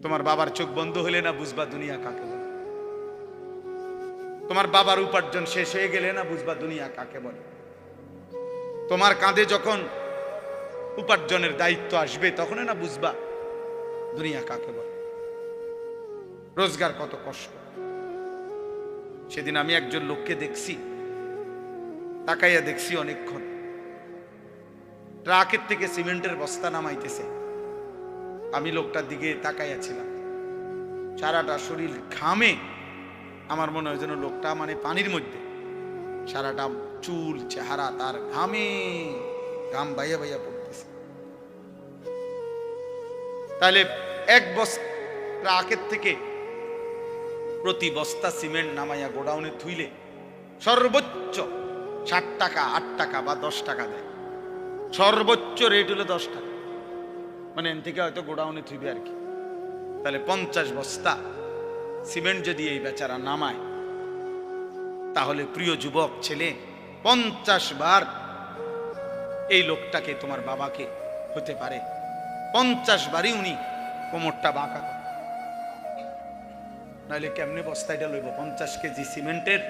তোমার বাবার চোখ বন্ধ হলে না বুঝবা দুনিয়া কাকে বলে। তোমার বাবার উপার্জন শেষ হয়ে গেলে না বুঝবা দুনিয়া কাকে বলে। তোমার কাঁধে যখন উপার্জনের দায়িত্ব আসবে তখন না বুঝবা দুনিয়া কাকে বলে, রোজগার কত কষ্ট। সেদিন আমি একজন লোককে দেখছি, তাকাইয়া দেখছি অনেকক্ষণ, ট্রাকের থেকে সিমেন্টের বস্তা নামাইতেছে। আমি লোকটার দিকে তাকাইয়া ছিলাম, সারাটা শরীর ঘামে। আমার মনে হয় যেন লোকটা মানে পানির মধ্যে, সারাটা চুল চেহারা তার ঘামে, ঘাম বাইয়া বাইয়া পড়তেছে। তাহলে এক বস্তা ট্রাকের থেকে প্রতি বস্তা সিমেন্ট নামাইয়া গোডাউনে থুইলে সর্বোচ্চ 60 টাকা, 8 টাকা বা 10 টাকা দেয়। সর্বোচ্চ রেট হলো 10 টাকা, মানে এন থেকে হয়তো গোডাউনে থুইবে আর কি। তাহলে 50 বস্তা সিমেন্ট যদি এই বেচারা নামায়, তাহলে প্রিয় যুবক ছেলে, 50 বার এই লোকটাকে, তোমার বাবাকে হতে পারে 50 বারই উনি কোমরটা বাঁকা করে। নাহলে কেমনে বস্তাটা লইব? 50 কেজি সিমেন্টের,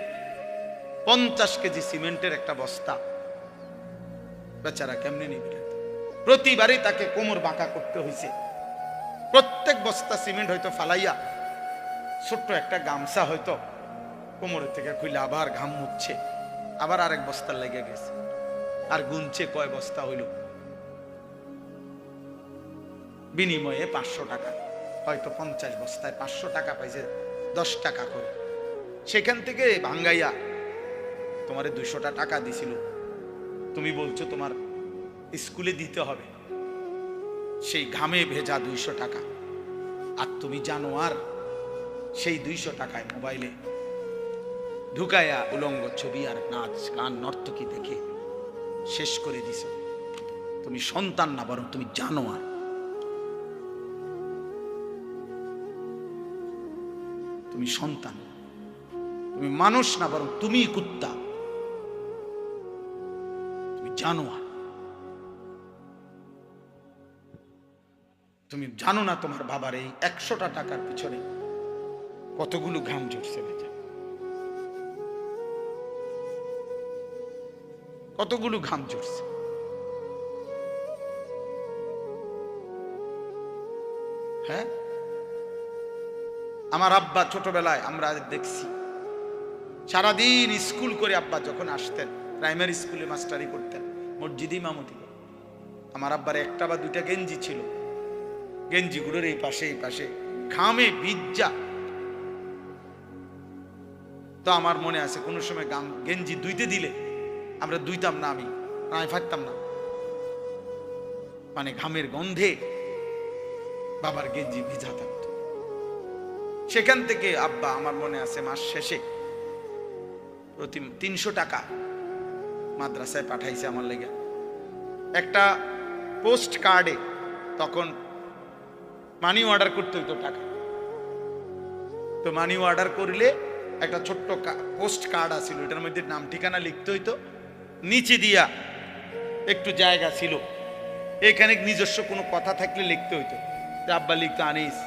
50 কেজি সিমেন্টের একটা বস্তা বেচারা কেমনে নিবে? প্রতিবারই তাকে কোমর বাঁকা করতে হয়েছে। প্রত্যেক বস্তা সিমেন্ট হয়তো ফালাইয়া ছোট্ট একটা গামছা হয়তো কোমরের থেকে খুলে আবার ঘাম মুছছে, আবার আরেক বস্তা লেগে গেছে, আর গুনছে কয় বস্তা হইল। বিনিময়ে 500 টাকা, হয়তো 50 বস্তায় 500 টাকা পাইছে, 10 টাকা করে। সেখান থেকে ভাঙ্গাইয়া তোমারে 200 টাকা দিছিল। তুমি বলছো তোমার স্কুলে দিতে হবে, সেই ঘামে ভেজা 200 টাকা। আর তুমি জানো আর সেই 200 টাকায় মোবাইলে ঢুকায়া উলঙ্গ ছবি আর নাচ গান নর্তকী দেখে শেষ করে দিছ। তুমি সন্তান না, বরং তুমি জানো আর। তুমি সন্তান, তুমি মানুষ না, বরং তুমি কুত্তা, তুমি জানোয়ার। তুমি জানো না তোমার বাবার এই 100টা টাকার পিছনে কতগুলো ঘাম ঝরছে, বেঁচে কতগুলো ঘাম ঝরছে। হ্যাঁ, আমার আব্বা ছোটবেলায় আমরা দেখছি সারাদিন স্কুল করে আব্বা যখন আসতেন, প্রাইমারি স্কুলে মাস্টারি করতেন, মসজিদে ইমামতি। আমার আব্বার একটা বা দুইটা গেঞ্জি ছিল, গেঞ্জিগুলোর এই পাশে এই পাশে ঘামে ভিজা। তো আমার মনে আছে কোনো সময় গেঞ্জি ধুইতে দিলে আমরা ধুইতাম না, আমি ফাটতাম না, মানে ঘামের গন্ধে বাবার গেঞ্জি ভিজা থাকত। সেখান থেকে আব্বা, আমার মনে আছে, মাস শেষে প্রতি 300 টাকা মাদ্রাসায় পাঠাইছে আমার লেগে। একটা পোস্ট কার্ডে তখন মানি অর্ডার করতে হইতো টাকা, তো মানি অর্ডার করলে একটা ছোট্ট পোস্ট কার্ড আছিল, এটার মধ্যে নাম ঠিকানা লিখতে হইতো, নিচে দিয়া একটু জায়গা ছিল, এখানে নিজস্ব কোনো কথা থাকলে লিখতে হইতো। আব্বা লিখতো, আনিস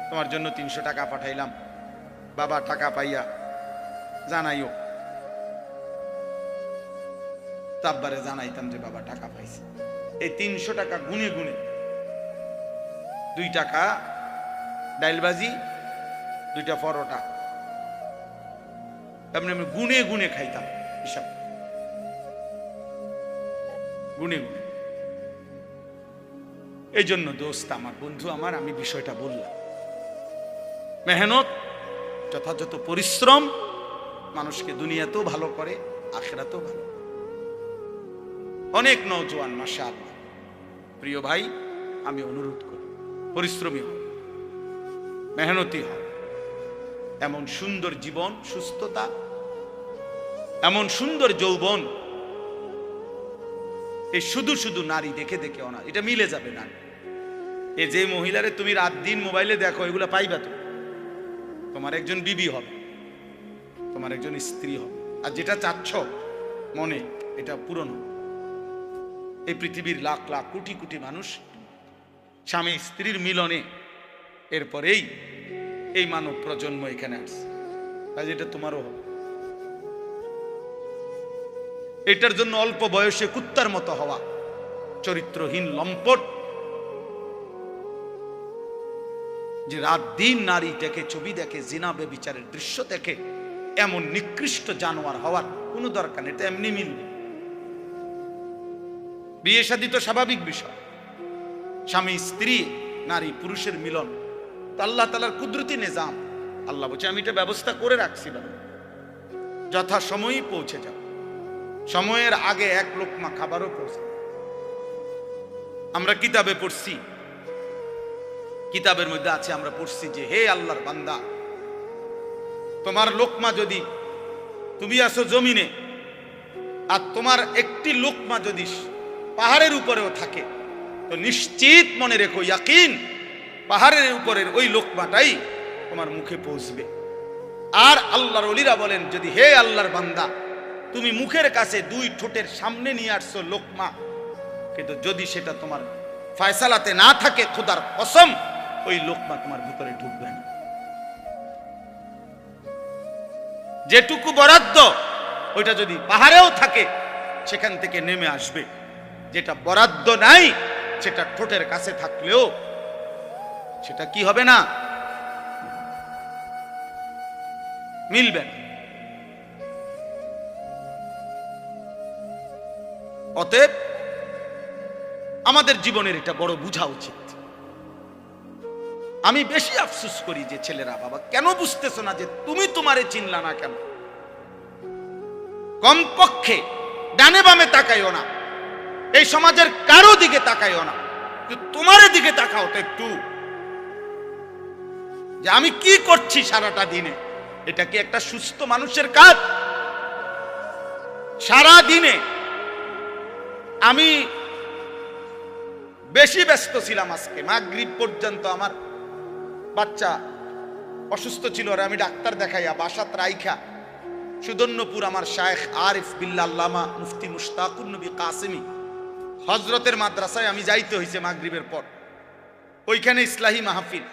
তোমার জন্য 300 টাকা পাঠাইলাম, বাবা টাকা পাইয়া জানাইও। তো আব্বারে জানাইতাম যে বাবা টাকা পাইছে। এই 300 টাকা গুনে গুনে 2 টাকা ডাইলবাজি, 2টা পরোটা, এমনি আমি গুনে গুনে খাইতাম, হিসাব গুনে গুনে। এই জন্য দোস্ত আমার, বন্ধু আমার, আমি বিষয়টা বললাম, মেহনত, যথাযথ পরিশ্রম মানুষকে দুনিয়াতেও ভালো করে, আখিরাতেও ভালো। অনেক নওজোয়ান মাশাআল্লাহ, প্রিয় ভাই, আমি অনুরোধ করি পরিশ্রমী হও, মেহনতি হও। এমন সুন্দর জীবন, সুস্থতা, এমন সুন্দর যৌবন, এই শুধু শুধু নারী দেখে দেখে অনা, এটা মিলে যাবে না। এই যে মহিলারে তুমি রাত দিন মোবাইলে দেখো, এগুলা পাইবা তো, তোমার একজন বিবি হবে, তোমার একজন স্ত্রী হবে। আর যেটা চাচ্ছ মনে, এটা পূরণ হবে। এই পৃথিবীর লাখ লাখ কোটি কোটি মানুষ স্বামী স্ত্রীর মিলনে এরপরেই এই মানব প্রজন্ম এখানে আসছে। আজ এটা তোমারও হবে। এটার জন্য অল্প বয়সে কুত্তার মতো হওয়া, চরিত্রহীন লম্পট, যে রাত দিন নারী দেখে, ছবি দেখে, জিনা ব্যভিচারের দৃশ্য দেখে, এমন নিকৃষ্ট জানোয়ার হওয়ার কোনো দরকার নেই। এটা এমনি মিলবে। বিয়ে শাদী তো স্বাভাবিক বিষয়, স্বামী স্ত্রী, নারী পুরুষের মিলন, তো আল্লাহ তাআলার কুদরতি নিজাম। আল্লাহ বলছে আমি এটা ব্যবস্থা করে রাখছিলাম, যথা সময়ই পৌঁছে যাও। সময়ের আগে এক লোকমা খাবারও পৌঁছে। আমরা কিতাবে পড়ছি, কিতাবের মধ্যে আছে, আমরা পড়ছি যে হে আল্লাহর বান্দা, তোমার লোকমা যদি, তুমি আসো জমিনে, আর তোমার একটি লোকমা যদি পাহাড়ের উপরেও থাকে, তো নিশ্চিত মনে রেখো, ইয়াকিন, পাহাড়ের উপরের ওই লোকমাটাই তোমার মুখে পৌঁছবে। আর আল্লাহর ওলিরা বলেন, যদি হে আল্লাহর বান্দা, তুমি মুখের কাছে দুই ঠোঁটের সামনে নিয়ে আসছো লোকমা, কিন্তু যদি সেটা তোমার ফয়সালাতে না থাকে, খোদার কসম ওই লোকমা তোমার ভিতরে ঢুকবে না। যেটুকু বরাদ্দ ওইটা যদি পাহাড়েও থাকে, সেখান থেকে নেমে আসবে। যেটা বরাদ্দ নাই, সেটা ঠোঁটের কাছে থাকলেও সেটা কি হবে না, মিলবে না। অতএব আমাদের জীবনের এটা বড় বুঝা উচিত। আমি বেশি আফসোস করি যে ছেলেরা, বাবা কেন বুঝতেছো না যে তুমি তোমারে চিনলা না কেন? কমপক্ষে ডানে বামে তাকাইও না, এই সমাজের কারো দিকে তাকাইও না, তোমার দিকে তাকাও তো একটু, যে আমি কি করছি সারাটা দিনে। এটা কি একটা সুস্থ মানুষের কাজ? সারা দিনে আমি বেশি ব্যস্ত ছিলাম। আজকে মাগরিব পর্যন্ত আমার বাচ্চা অসুস্থ ছিল, আর আমি ডাক্তার দেখাইয়া বাসাত রাইখা সুদর্ণপুর আমার শায়েখ আরিফ বিল্লাহ আল্লামা মুফতি মুশতাকুন নবী কাসেমি হযরতের মাদ্রাসায় আমি যাইতে হয়েছে মাগরিবের পর। ওইখানে ইসলাহি মাহফিল,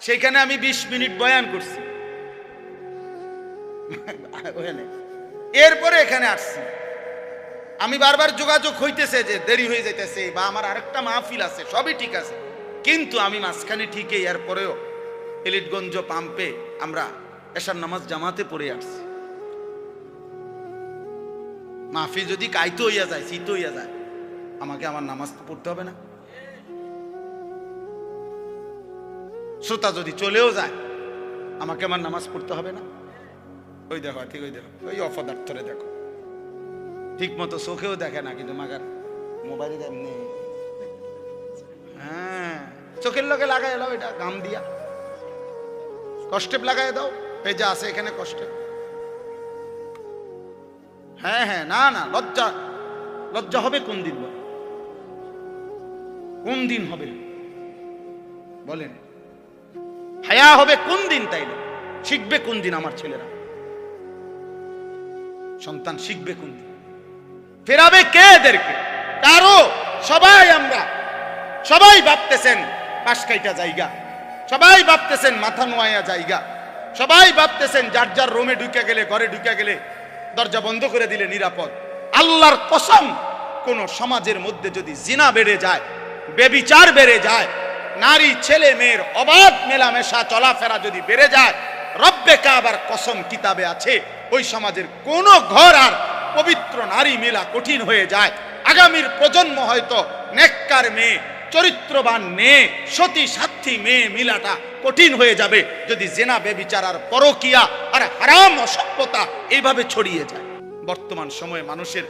সেইখানে আমি 20 মিনিট বয়ান করছি। এরপরে এখানে আসছি। আমি বারবার যোগাযোগ হইতেছে যে দেরি হয়ে যাইতেছে, বা আমার আরেকটা মাহফিল আছে, সবই ঠিক আছে, কিন্তু আমি মাঝখানে ঠিকই এরপরেও এলিটগঞ্জ পাম্পে আমরা এশার নামাজ জামাতে পড়ে আসছি। মাহফিল যদি কাইতে হইয়া যায়, শীত হইয়া যায়, আমাকে আমার নামাজ তো পড়তে হবে না? শ্রোতা যদি চলেও যায়, আমাকে আমার নামাজ পড়তে হবে না? ওই দেখো, ঠিক ওই দেখো, ওই অপদার্থরে দেখো, ঠিক মতো চোখেও দেখে না, কিন্তু মাগার মোবাইলে এমনি, হ্যাঁ, চোখের লগে লাগাই এলাও, এটা গাম দিয়া কষ্টেপ লাগাই দাও, এই যে আছে এখানে কষ্টেপ। হ্যাঁ হ্যাঁ, না না, লজ্জা, লজ্জা হবে কোন দিন? কোন দিন হবে বলেন? হায়া হবে কোন দিন? তাইলে শিখবে কোন দিন আমার ছেলেরা? সন্তান শিখবে কোন দিন? ফেরাবে কে এদেরকে? কারো। সবাই আমরা, সবাই ভাবতেছেন পাশ কাইটা জায়গা, সবাই ভাবতেছেন মাথা নোয়া জায়গা, সবাই ভাবতেছেন যার যার রুমে ঢুকে গেলে, ঘরে ঢুকে গেলে দরজা বন্ধ করে দিলে নিরাপদ। আল্লাহর কসম, কোন সমাজের মধ্যে যদি জিনা বেড়ে যায়, বেবিচার বেড়ে যায়, নারী ছেলে মেয়ের অবাধ মেলামেশা চলাফেরা যদি বেড়ে যায়, রব্বে কাবার কসম কিতাবে আছে, ওই সমাজের কোন ঘর আর পবিত্র নারী মেলা কঠিন হয়ে যায়। আগামীর প্রজন্ম হয়তো নেককার মেয়ে, চরিত্রবান মেয়ে, সতী সাথী মেয়ে মিলাটা কঠিন হয়ে যাবে যদি জেনা বেবিচার আর পরকিয়া আর হারাম অসভ্যতা এইভাবে ছড়িয়ে যায়। বর্তমান সময়ে মানুষের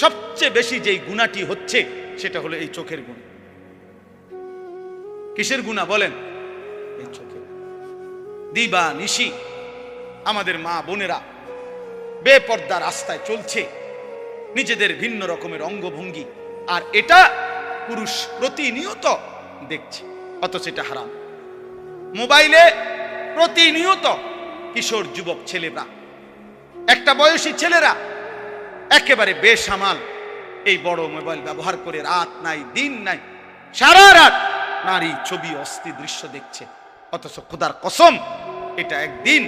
সবচেয়ে বেশি যেই গুণাটি হচ্ছে, সেটা হলো এই চোখের গুণ। কিসের গুণা বলেন? এই চোখের। দিবা নিশি আমাদের মা বোনেরা বেপর্দা রাস্তায় চলছে, নিজেদের ভিন্ন রকমের অঙ্গভঙ্গি, আর এটা পুরুষ প্রতিনিয়ত দেখছে, অথচ এটা হারাম। মোবাইলে প্রতিনিয়ত কিশোর যুবক ছেলেরা, একটা বয়সী ছেলেরা একেবারে বেসামাল এই বড় মোবাইল ব্যবহার করে রাত নাই দিন নাই সারা রাত নারী ছবি অস্থি দৃশ্য দেখছে। অথচ খোদার কসম এটা একদিন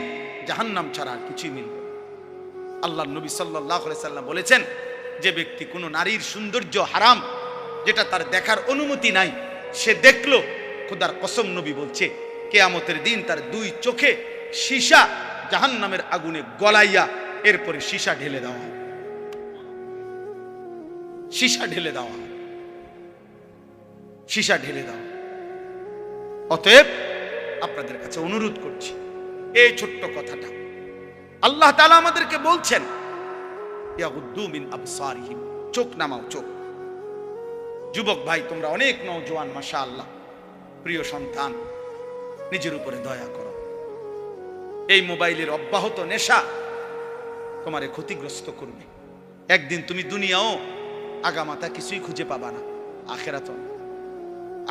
জাহান্নাম ছাড়া আর কিছুই মিলবে। আল্লাহ নবী সাল্লাল্লাহু আলাইহি সাল্লাম বলেছেন, যে ব্যক্তি কোনো নারীর সৌন্দর্য হারাম, যেটা তার দেখার অনুমতি নাই, সে দেখলো, খোদার কসম নবী বলছে কিয়ামতের দিন তার দুই চোখে সীসা জাহান্নামের আগুনে গলাইয়া এরপরে সীসা ঢেলে দেওয়া হয়, সীসা ঢেলে দেওয়া হয়, সীসা ঢেলে দেওয়া। অতএব আপনাদের কাছে অনুরোধ করছি, এই ছোট্ট কথাটা আল্লাহ তাআলা আমাদেরকে বলছেন, ইয়াগুদ্দু মিন আবসারিহিম, চোখ নামাও, চোখ। যুবক ভাই, তোমরা অনেক নওজোয়ান, মাশাআল্লাহ, প্রিয় সন্তান, নিজের উপরে দয়া করো। এই মোবাইলের অব্যাহত নেশা তোমারে ক্ষতিগ্রস্ত করবে। একদিন তুমি দুনিয়াও আগামাতা কিছুই খুঁজে পাবা না,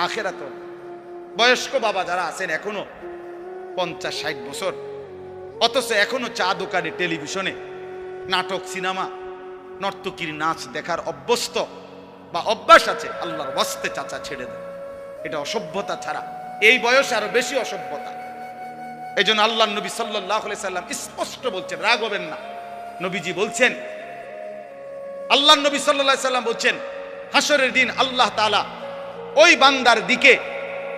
আখেরাত। বয়স্ক বাবা যারা আছেন এখনো 50-60 বছর, অথচ এখনো চা দোকানে, টেলিভিশনে নাটক, সিনেমা, নর্তকীর নাচ দেখার অভ্যস্ত বা অভ্যাস আছে, আল্লাহর ওয়াস্তে চাচা ছেড়ে দেয়। এটা অসভ্যতা ছাড়া এই বয়স আরো বেশি অসভ্যতা। এই জন্য আল্লাহ নবী সাল্লাল্লাহু আলাইহি সাল্লাম স্পষ্ট বলছেন, রাগ হবেন না, নবীজি বলছেন, আল্লাহ নবী সাল্লাল্লাহু আলাইহি সাল্লাম বলছেন, হাসরের দিন আল্লাহ তাআলা ওই বান্দার দিকে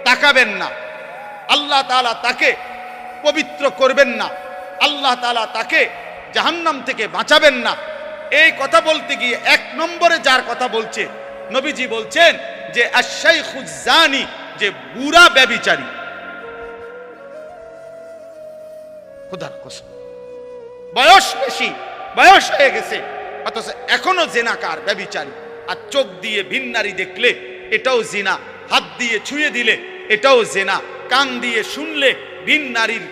তাকাবেন না, আল্লাহ তাআলা তাকে পবিত্র করবেন না, আল্লাহ তাআলা তাকে জাহান্নাম থেকে বাঁচাবেন না। এই কথা বলতে গিয়ে 1 নম্বরে যার কথা বলছে, নবীজি বলছেন যে আশ-শাইখুজ জানি, যে বুড়া ব্যভিচারী। খোদার কসম, বয়স বেশি, বয়স হয়ে গেছে, অথচ এখনো জিনাকার, ব্যভিচারী। আর চোখ দিয়ে ভিন নারী দেখলে এটাও জিনা, হাত দিয়ে ছুঁয়ে দিলে এটাও জিনা, কান দিয়ে শুনলে ভিন নারীর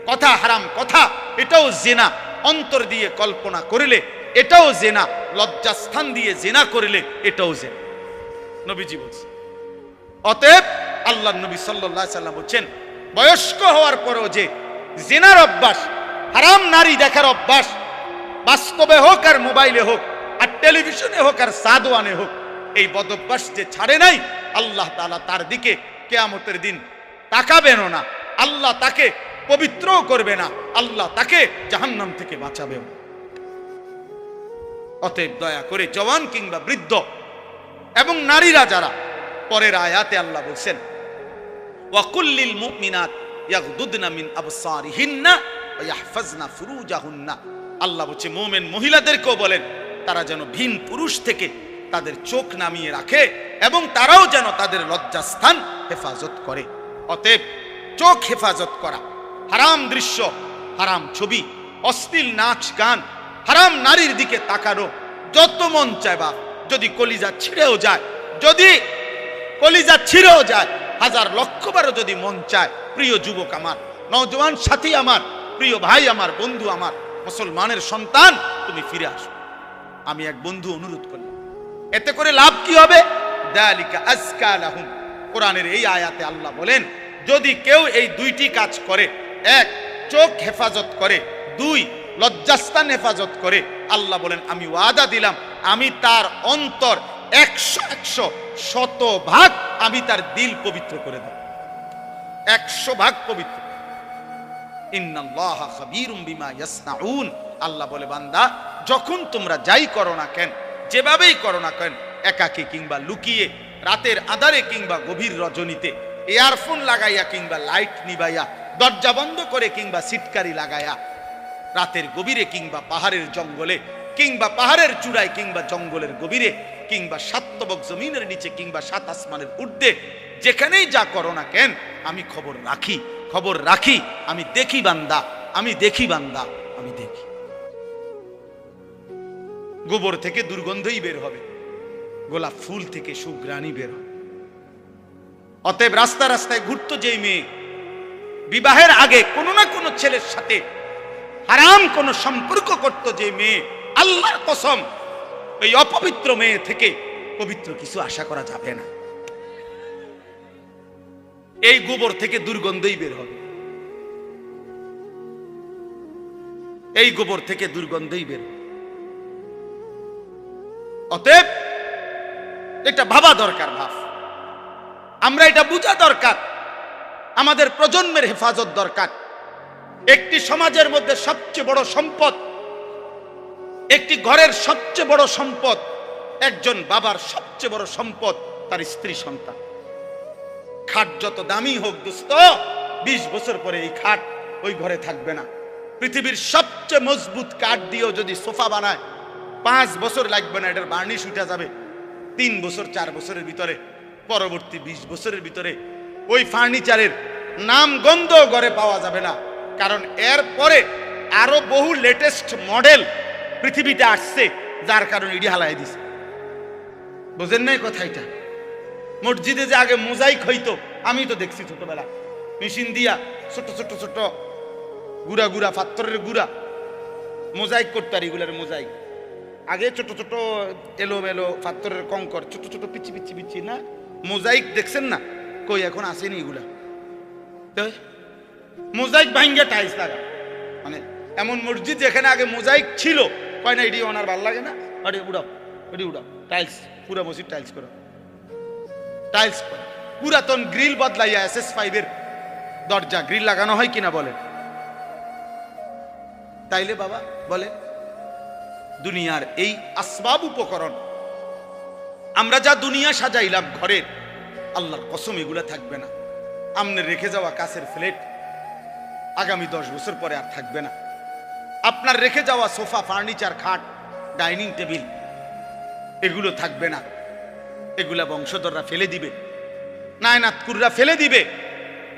কথা, হারাম কথা, এটাও জিনা, অন্তর দিয়ে কল্পনা করলে এটাও জিনা, লজ্জাস্থান দিয়ে জিনা করলে এটাও জিনা, নবীজি বলছেন। অতএব আল্লাহ নবী সাল্লাল্লাহু আলাইহি সাল্লাম বলছেন, বয়স্ক হওয়ার পরেও যে জিনার অভ্যাস, হারাম নারী দেখার অভ্যাস, বাস্তবে হোক আর মোবাইলে হোক আর টেলিভিশনে হোক আর সাদওয়ানে হোক, এই বদঅভ্যাস যে ছাড়ে নাই, আল্লাহ তাআলা তার দিকে কিয়ামতের দিন তাকাবেন না, আল্লাহ তাকে পবিত্রও করবে না, আল্লাহ তাকে জাহান্নাম থেকে বাঁচাবেও। অতএব দয়া করে জওয়ান কিংবা বৃদ্ধ এবং নারীরা যারা, পরের আয়াতে আল্লাহ বলছেন, ওয়া কুল্লিল মুমিনাত ইয়াগদুদনা মিন আবসারিহিন্না ওয়া ইয়াহফাজনা ফুরুজাহুন্না। আল্লাহ বলছে মুমিন মহিলাদেরকেও বলেন তারা যেন ভিন পুরুষ থেকে তাদের চোখ নামিয়ে রাখে এবং তারাও যেন তাদের লজ্জাস্থান হেফাজত করে। অতএব চোখ হেফাজত করা, হারাম দৃশ্য, হারাম ছবি, অশ্লীল নাচ গান, হারাম নারীর দিকে তাকানো যত মন চায়, বা যদি কলিজা ছিঁড়েও যায়, যদি কলিজা ছিঁড়েও যায়, 1000 লক্ষবারও যদি মন চায়, প্রিয় যুবক আমার, নওজোয়ান সাথী আমার, প্রিয় ভাই আমার, বন্ধু আমার, মুসলমানের সন্তান, তুমি ফিরে আসো। আমি এক বন্ধু অনুরোধ করলাম, এতে করে লাভ কি হবে? যালিকা আজকা লাহুম। কোরআনের এই আয়াতে আল্লাহ বলেন, যদি কেউ এই 2টি কাজ করে, 1 চোখ হেফাজত করে, 2 লজ্জাস্থান হেফাজত করে, আল্লাহ বলেন আমি ওয়াদা দিলাম, আমি তার অন্তর 100% আমি তার দিল পবিত্র করে দেব, 100% পবিত্র। ইন্নাল্লাহা খাবীরুম বিমা ইয়াসনাউন। আল্লাহ বলে, বান্দা যখন তোমরা যাই করো না কেন, যেভাবেই করো না কেন, একাকী কিংবা লুকিয়ে, রাতের আঁধারে কিংবা গভীর রজনীতে, ইয়ারফোন লাগাইয়া কিংবা লাইট নিবাইয়া, দরজা বন্ধ করে কিংবা সিটকারি লাগাইয়া, রাতের গভীরে কিংবা পাহাড়ের জঙ্গলে কিংবা পাহাড়ের চূড়ায় কিংবা জঙ্গলের গভীরে কিংবা 7 তবক জমিনের নিচে কিংবা 7 আসমানের ঊর্ধ্বে, যেখানেই যা করো না কেন, আমি খবর রাখি, খবর রাখি, আমি দেখি বান্দা, আমি দেখি বান্দা, আমি দেখি। গোবর থেকে দুর্গন্ধই বের হবে, গোলাপ ফুল থেকে সুঘ্রাণই বের হবে। অতএব রাস্তা রাস্তায় ঘুরতো যেই মেয়ে, বিবাহের আগে কোনো না কোনো ছেলের সাথে হারাম কোনো সম্পর্ক করতো যে মেয়ে, আল্লাহর কসম এই অপবিত্র মেয়ে থেকে পবিত্র কিছু আশা করা যাবে না। এই গোবর থেকে দুর্গন্ধই বের হবে, এই গোবর থেকে দুর্গন্ধই বের হবে। অতএব এটা ভাবা দরকার, আমরা এটা বোঝা দরকার আমাদের প্রজন্মের হেফাজত দরকার। একটি সমাজের মধ্যে সবচেয়ে বড় সম্পদ, একটি ঘরের সবচেয়ে বড় সম্পদ, একজন বাবার সবচেয়ে বড় সম্পদ তার স্ত্রী সন্তান। খাট যত দামি হোক দোস্ত, 20 বছর পরে এই খাট ওই ঘরে থাকবে না। পৃথিবীর সবচেয়ে মজবুত কাঠ দিয়েও যদি সোফা বানায় 5 বছর লাগবে না, এটার বার্নিশ উঠে যাবে 3 বছর 4 বছরের ভিতরে। পরবর্তী 20 বছরের ভিতরে ওই ফার্নিচারের নাম গন্ধ ঘরে পাওয়া যাবে না, কারণ এর পরে আরো বহু লেটেস্ট মডেল পৃথিবীতে আসছে, যার কারণে ইডি হালাই দিছে। বুঝেন নাই কথা? এটা মসজিদে যে আগে মোজাইক হইতো, আমি তো দেখছি ছোটবেলা মেশিন দিয়া ছোট ছোট ছোট গুড়া গুড়া পাথরের গুড়া মোজাইক করতো। আর এগুলার মোজাইক আগে ছোট ছোট এলো মেলো পাথরের কঙ্কর, ছোট ছোট পিচি পিচি পিচি না মোজাইক দেখছেন না? কই এখন আসেনি এগুলা। মোজাইক ভাঙ্গা টাইলস লাগা, মানে এমন মসজিদ যেখানে আগে মোজাইক ছিল, কয় না এটি ওনার ভাল লাগে না, আরে উড়াও এটি উড়াও, টাইলস পুরা মসজিদ টাইলস করো, টাইলস করো। পুরাতন গ্রিল বদলাইয়া SS5 এর দরজা গ্রিল লাগানো হয় কিনা বলেন? তাইলে বাবা বলে দুনিয়ার এই আসবাব উপকরণ আমরা যা দুনিয়া সাজাইলাম ঘরের, আল্লাহর কসম এগুলা থাকবে না। আমনে রেখে যাওয়া কাছের ফ্লেট আগামী 10 বছর পরে আর থাকবে না। আপনার রেখে যাওয়া সোফা, ফার্নিচার, খাট, ডাইনিং টেবিল এগুলো থাকবে না। এগুলা বংশধররা ফেলে দিবে, নায়নাতকুররা ফেলে দিবে।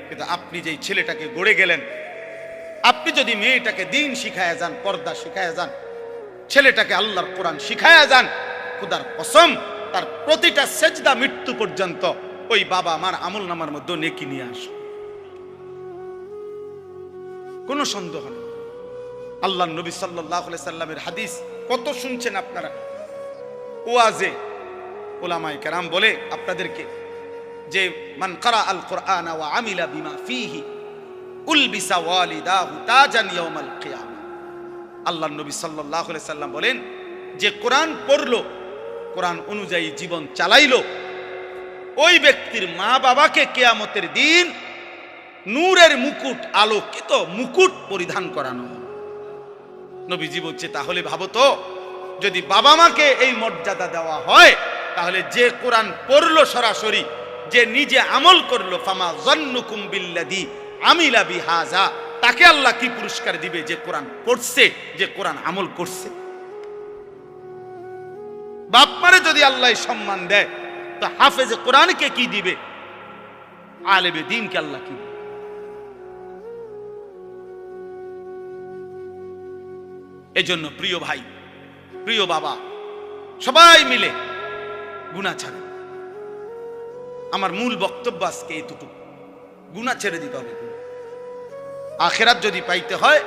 কিন্তু আপনি যেই ছেলেটাকে গড়ে গেলেন, আপনি যদি মেয়েটাকে দিন শিখায়া যান, পর্দা শিখায়া যান, ছেলেটাকে আল্লাহর কোরআন শিখায়া যান, খোদার কসম তার প্রতিটা সেজদা মৃত্যু পর্যন্ত ওই বাবা আমার আমল নামার মধ্যে নেকি নিয়ে আসে, কোনো সন্দেহ নেই। আল্লাহর নবী সাল্লাল্লাহু আলাইহি সাল্লামের হাদিস কত শুনছেন আপনারা। ওয়াজে উলামায়ে কেরাম বলে আপনাদেরকে যে মান ক্বারা আল কুরআন ওয়া আমিলা বিমা ফীহি উলবিসা ওয়ালিদাহু তাজান ইয়াউমাল কিয়ামা। আল্লাহর নবী সাল্লাল্লাহু আলাইহি সাল্লাম বলেন, যে কোরআন পড়লো, কোরআন অনুযায়ী জীবন চালাইলো, ওই ব্যক্তির মা বাবাকে কিয়ামতের দিন নূরের মুকুট, আলোকিত মুকুট পরিধান করানো। নবীজি বলছে তাহলে ভাবো তো, যদি বাবা মাকে এই মর্যাদা দেওয়া হয়, তাহলে যে কোরআন পড়লো সরাসরি, যে নিজে আমল করলো, ফামা যান্নুকুম বিল্লাযী আমিলা বিহাযা, তাকে আল্লাহ কি পুরস্কার দিবে? যে কোরআন পড়ছে, যে কোরআন আমল করছে। বাপ মারে যদি আল্লাহ সম্মান দেয়, তো হাফেজে কোরআনকে কি দিবে? আলেমে দ্বীনকে আল্লাহ কি দিবে? এজন্য প্রিয় ভাই, প্রিয় বাবা, সবাই মিলে গুনাহ ছাড়েন। আমার মূল বক্তব্য আজকে এতটুকু, গুনাহ ছেড়ে দিতে হবে। আখিরাত যদি পাইতে হয়,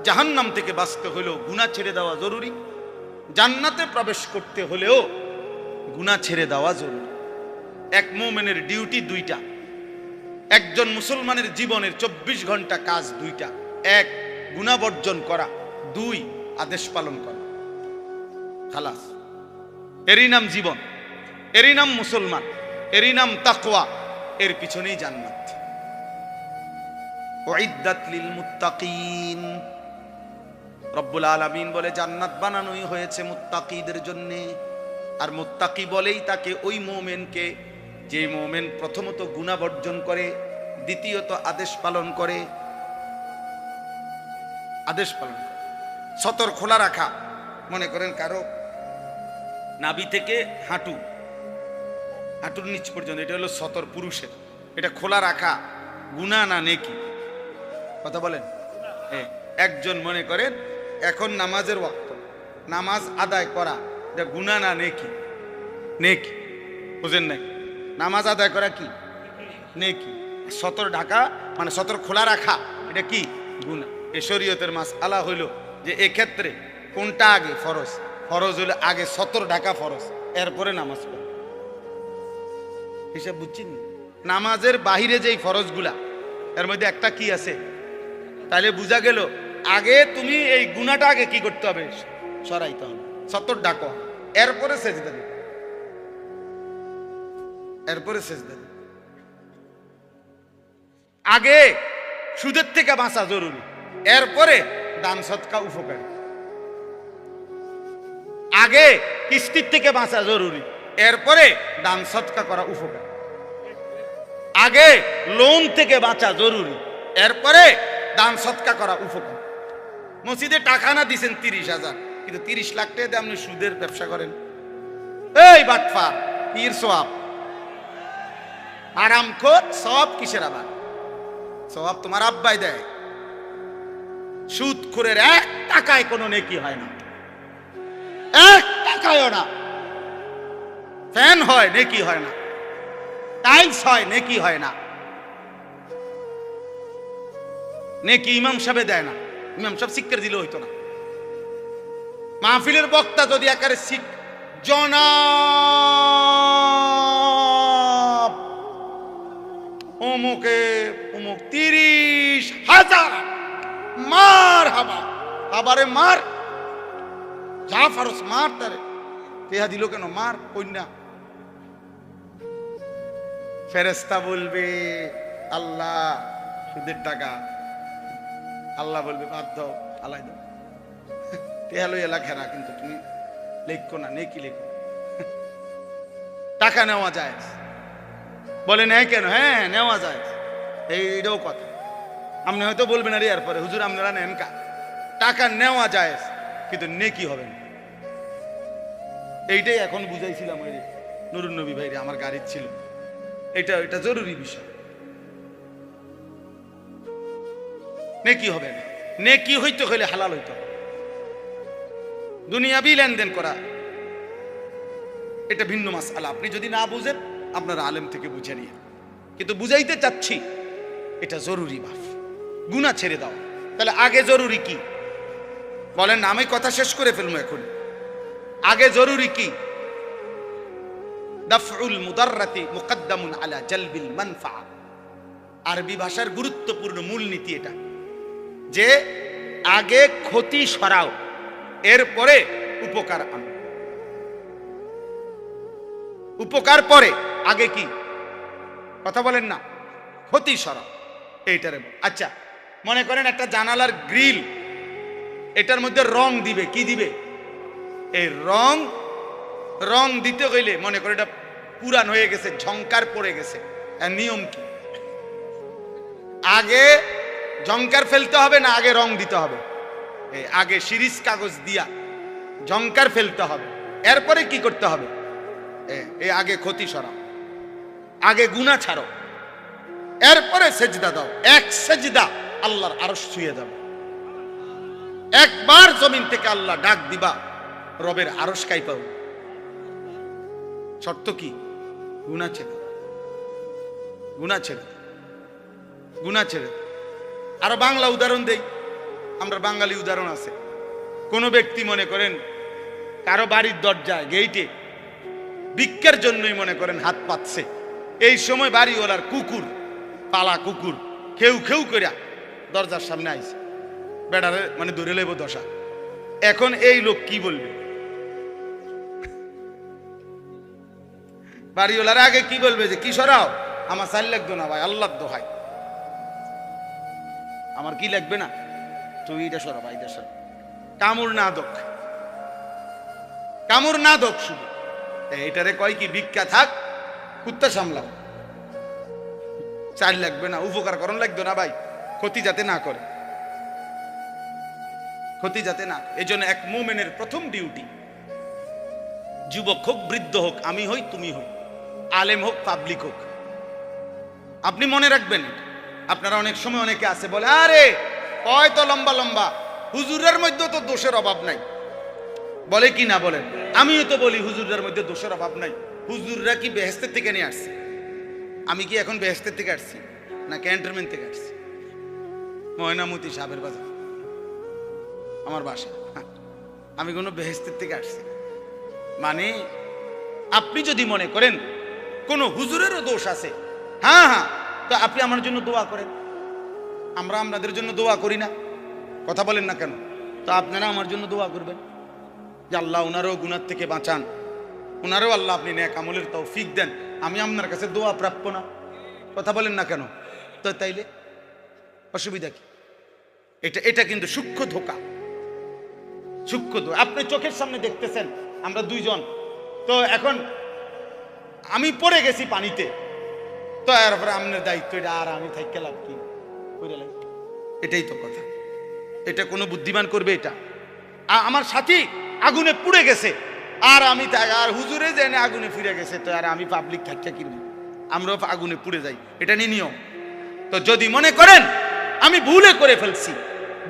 জাহান্নাম থেকে বাঁচতে হলেও গুনাহ ছেড়ে দেওয়া জরুরি, জান্নাতে প্রবেশ করতে হলেও গুনাহ ছেড়ে দেওয়া জরুরি। এক মুমিনের ডিউটি 2টা। একজন মুসলমানের জীবনের 24 ঘন্টা কাজ 2টা। 1 গুনাহ বর্জন করা, 2 আদেশ পালন করা। খালাস, এরই নাম জীবন, এরই নাম মুসলমান, এরই নাম তাকওয়া, এর পিছনেই জান্নাত। উইদ্দাত লিল মুত্তাকিন, রব্বুল আলামিন বলে জান্নাত বানানোই হয়েছে মুত্তাকিদের জন্য। আর মুত্তাকি বলেই তাকে ওই মুমিনকে, যে মুমিন প্রথমত গুনাহ বর্জন করে, দ্বিতীয়ত আদেশ পালন করে। আদেশ পালন, সতর খোলা রাখা। মনে করেন কারো নাভি থেকে হাঁটুর নিচ পর্যন্ত, এটা হলো সতর পুরুষের, এটা খোলা রাখা গুনাহ না নেকি? কথা বলেন। একজন মনে করেন এখন নামাজের ওয়াক্ত, নামাজ আদায় করা এটা গুনাহ না নেকি? নেকি, বুঝেন নাই? নামাজ আদায় করা কি নেকি? সতর ঢাকা মানে সতর খোলা রাখা, এটা কি? গুনাহ। এই শরীয়তের মাসআলা হইল যে এক্ষেত্রে কোনটা আগে ফরজ? ফরজ হলে আগে সতর ঢাকা ফরজ, এরপরে নামাজ পড়া। হিসাব বুঝছেন? নামাজের বাহিরে যেই ফরজগুলা, এর মধ্যে একটা কি আছে? তাহলে বুঝা গেল আগে তুমি এই গুনাহটা আগে কি করতে হবে? সরাইতে হবে, সতর ঢাকা, এরপরে সেজদা দিবে, এরপরে সেজদা দিবে। আগে সুদের থেকে বাঁচা জরুরি, এরপরে দান সৎকা উপকার। আগে কিস্তির থেকে বাঁচা জরুরি, এরপরে দান সৎকা করা উপকার। আগে লোন থেকে বাঁচা জরুরি, এরপরে দান সৎকা করা উপকার। মসজিদে টাকা না দিছেন 30,000, কিন্তু 30 লাখ টাকা দিয়ে আপনি সুদের ব্যবসা করেন, এই বাটফার পীর সোয়াব আরাম খোর। সব কিসের? আবার সব তোমার আব্বাই দেয়। সুদ খোরের 1 টাকায় কোনো নেকি হয় না, 1 টাকায়ও না। ফ্যান হয় নেকি হয় না, টাইলস হয় নেকি হয় না। নেকি ইমাম সাহেব দেয় না, ইমাম সাহেব শিক্ষা দিলে হইতো না। মাহফিলের বক্তা যদি একারে জনাব অমুকে অমুক 30,000 মার হাবা, আবারে মার, যা ফারস মার, তারে তেহা দিল কেন, মার কন্যা। ফেরেশতা বলবে আল্লাহ সুদের টাকা, আল্লাহ বলবে বাদ দাও, আলাই দাও, তেহা লই এলা খেরা, কিন্তু তুমি লেখো না, নেকি লেখো। টাকা নেওয়া যায়, বলে নেয় কেন? হ্যাঁ নেওয়া যায়, এইটাও কথা। আপনি হয়তো বলবেন আরে এরপরে হুজুর আপনারা নেন কা, টাকা নেওয়া যায় কিন্তু নেকি হবে না। এইটাই এখন বুঝাইছিলাম ওই নুরুন নবী ভাইরে, আমার গাড়ির ছিল। এটা জরুরি বিষয়। নেকি হবে না, নেকি হইতে হইলে হালাল হইতে হবে। দুনিয়াবি লেনদেন করা এটা ভিন্ন মাসআলা। আপনি যদি না বুঝেন আপনার আলেম থেকে বুঝে নিয়ে, কিন্তু বুঝাইতে চাচ্ছি এটা জরুরি। বাপ গুনাহ ছেড়ে দাও। তাহলে আগে জরুরি কি বলেন? আমি কথা শেষ করে ফেলবো এখন। আগে জরুরি কি? দাফউল মুদাররাতি মুকদ্দামুন আলা জালবিল মানফা। আরবি ভাষার গুরুত্বপূর্ণ মূলনীতি এটা, যে আগে ক্ষতি সরাও, এরপরে উপকার আনো। উপকার পরে, আগে কি? কথা বলেন না, ক্ষতি সরাও এইটারে। আচ্ছা মনে করেন একটা জানালার গ্রিল, এটার মধ্যে রং দিবে, কি দিবে? এই রং দিতে গেলে মনে করে এটা পুরান হয়ে গেছে, ঝংকার পড়ে গেছে, এর নিয়ম কি? আগে ঝংকার ফেলতে হবে না আগে রং দিতে হবে? আগে শিরিষ কাগজ দিয়া ঝংকার ফেলতে হবে, এরপরে কি করতে হবে? আগে ক্ষতি সরাও, আগে গুনাহ ছাড়ো, এরপরে সেজদা দাও। এক সেজদা আল্লাহর আরশ ছুঁয়ে যাবে। একবার জমিন থেকে আল্লাহ ডাক দিবা, রবের আরশ কাঁপাও। শর্ত কি? গুনাহ ছেড়ে, গুনাহ ছেড়ে, গুনাহ ছেড়ে। আরো বাংলা উদাহরণ দেই, আমরা বাঙালি উদাহরণ আছে। কোন ব্যক্তি মনে করেন কারো বাড়ির দরজায় গেইটে ভিক্ষার জন্যই মনে করেন হাত পাতছে, এই সময় বাড়িওয়ালার কুকুর, পালা কুকুর খেউ খেউ করিয়া দরজার সামনে আইছে, বেড়ারে মানে ধরে লেব দশা। এখন এই লোক কি বলবে? বাড়িওয়ালার আগে কি বলবে? যে কি সরাও, আমার চাল লাগতো না ভাই, আল্লাহর দোহাই, আমার কি লাগবে না, তুই এটা সরা ভাই, এটা সরা। কামড় না দোক, কামড় না দোক, শুধু এইটারে কয় কি? ভিক্ষা থাক, কুত্তা সামলাও, চাল লাগবে না, উপকার করণ লাগতো না ভাই, ক্ষতি যাতে না করে, ক্ষতি যাতে না। এই জন্য এক মুমিনের প্রথম ডিউটি, যুবক হোক বৃদ্ধ হোক, আমি হই তুমি হই, আলেম হোক পাবলিক হোক, আপনি মনে রাখবেন। আপনারা অনেক সময় অনেকে আছে বলে আরে কয় তো লম্বা লম্বা, হুজুরের মধ্যে তো দোষের অভাব নাই, বলে কি না বলেন? আমিও তো বলি হুজুরের মধ্যে দোষের অভাব নাই। হুজুররা কি বেহেশতের থেকে নিয়ে আসছে? আমি কি এখন বেহেশতের থেকে আসছি না ক্যান্টনমেন্ট থেকে আসছি? ময়নামতি সাহেবের বাজার আমার বাসা, আমি কোনো বেহেশতের থেকে আসছি? মানে আপনি যদি মনে করেন কোন হুজুরেরও দোষ আছে, হ্যাঁ হ্যাঁ, তো আপনি আমার জন্য দোয়া করেন, আমরা আপনাদের জন্য দোয়া করি না? কথা বলেন না কেন? তো আপনারা আমার জন্য দোয়া করবেন যে আল্লাহ ওনারও গুনাহ থেকে বাঁচান, ওনারও আল্লাহ আপনি নেক আমলের তৌফিক দেন। আমি আপনার কাছে দোয়া প্রাপ্য না? কথা বলেন না কেন? তো তাইলে অসুবিধা কি? এটা কিন্তু সূক্ষ্ম ধোঁকা, সূক্ষ্ম ধোঁকা। আপনি চোখের সামনে দেখতেছেন আমরা দুইজন, তো এখন আমি পড়ে গেছি পানিতে, তো এরপরে আপনার দায়িত্ব এটা, আর আমি থাইকে লাভ কি? এটাই তো কথা। এটা কোনো বুদ্ধিমান করবে? এটা আমার সাথী আগুনে পুড়ে গেছে, আর আমি আর হুজুরে জেনে আগুনে ফিরে গেছে, তো আর আমি পাবলিক থাকতে কিনবো, আমরাও আগুনে পুড়ে যাই, এটা নিয়ে নিয়ম। তো যদি মনে করেন আমি ভুলে করে ফেলছি,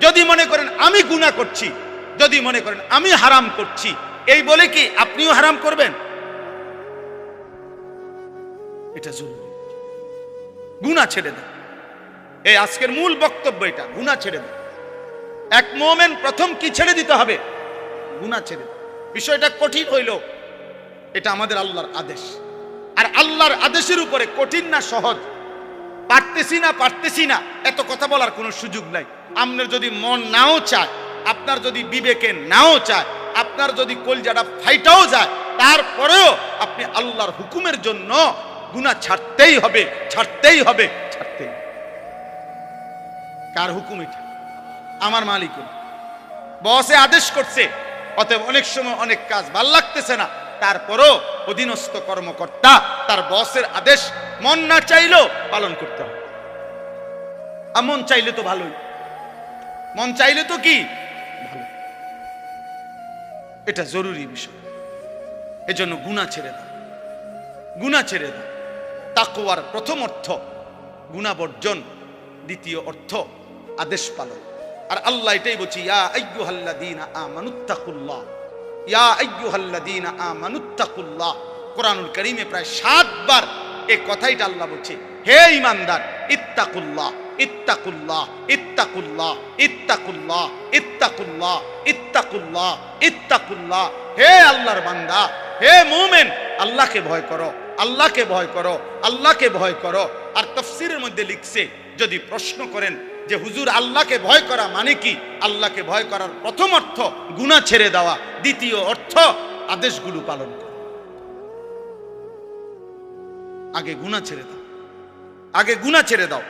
যদি মনে করেন আমি গুনাহ করছি, যদি মনে করেন আমি হারাম করছি, এই বলে কি আপনিও হারাম করবেন? এটা জরুরি। গুনাহ ছেড়ে দেন। এই আজকের মূল বক্তব্য এটা, গুনাহ ছেড়ে দেন। এক মুমিন প্রথম কি ছেড়ে দিতে হবে? গুনাহ ছেড়ে দেন। বিষয়টা কঠিন হইল, এটা আমাদের আল্লাহর আদেশ। আর আল্লাহর আদেশের উপরে কঠিন না সহজ, পারতেছি না এত কথা বলার কোনো সুযোগ নাই। আপনার যদি মন নাও চায়, আপনার যদি বিবেকে নাও চায়, আপনার যদি কলজাটা ফাইটাও যায়, তারপরেও আপনি আল্লাহর হুকুমের জন্য গুনাহ ছাড়তেই হবে। কার হুকুম এটা? আমার মালিক। বসে আদেশ করছে, অতএব অনেক সময় অনেক কাজ ভাল লাগতেছে না, তারপরও অধীনস্থ কর্মকর্তা তার বসের আদেশ মন না চাইলেও পালন করতে হবে। মন চাইলে তো ভালোই, মন চাইলে তো কি ভালো। এটা জরুরি বিষয়। এজন্য গুনাহ ছেড়ে দাও, গুনাহ ছেড়ে দাও। তাকওয়ার প্রথম অর্থ গুনাহ বর্জন, দ্বিতীয় অর্থ আদেশ পালন। আর আল্লাহ এটাই বলছি, ইয়া আইয়ুহাল্লাযীনা আমানুত্তাকুল্লাহ, ইয়া আইয়ুহাল্লাযীনা আমানুত্তাকুল্লাহ। কোরআনুল কারীমে প্রায় 7 বার এই কথাইটা আল্লাহ বলছে, হে ঈমানদার, ইত্তাকুল্লাহ, ইত্তাকুল্লাহ, ইত্তাকুল্লাহ, ইত্তাকুল্লাহ, ইত্তাকুল্লাহ, ইত্তাকুল্লাহ, ইত্তাকুল্লাহ। হে আল্লাহর বান্দা, হে মুমিন, আল্লাহকে ভয় করো, আল্লাহকে ভয় করো, আল্লাহকে ভয় করো। আর তাফসীরের মধ্যে লিখছে, যদি প্রশ্ন করেন যে হুজুর আল্লাহকে ভয় করা মানে কি, আল্লাহকে ভয় করার প্রথম অর্থ গুনাহ ছেড়ে দেওয়া, দ্বিতীয় অর্থ আদেশগুলো পালন করা। আগে গুনাহ ছেড়ে দাও, আগে গুনাহ ছেড়ে দাও।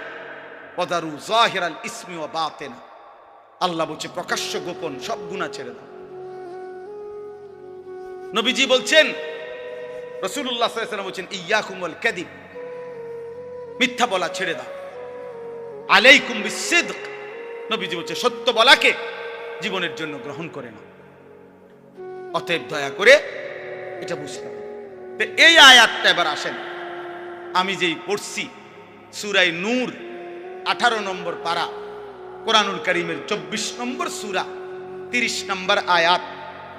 ওয়াদারু যাহিরাল ইসমি ওয়া বাতিনা। আল্লাহ বলছে প্রকাশ্য গোপন সব গুনাহ ছেড়ে দাও। নবীজি বলছেন, রাসূলুল্লাহ সাল্লাল্লাহু আলাইহি ওয়াসাল্লাম বলছেন, ইয়াকুম ওয়াল কাযিব, মিথ্যা বলা ছেড়ে দাও। আলাইকুম বিসসিদক, নবীজি বলছে সত্য বলাকে জীবনের জন্য গ্রহণ করে নাও। অতএব দয়া করে এটা বুঝতে হবে। এই আয়াতটা এবার আসেন, আমি যেই পড়ছি সূরা নূর 18 নম্বর পারা, কোরআনুল কারীমের 24 নম্বর সূরা 30 নম্বর আয়াত,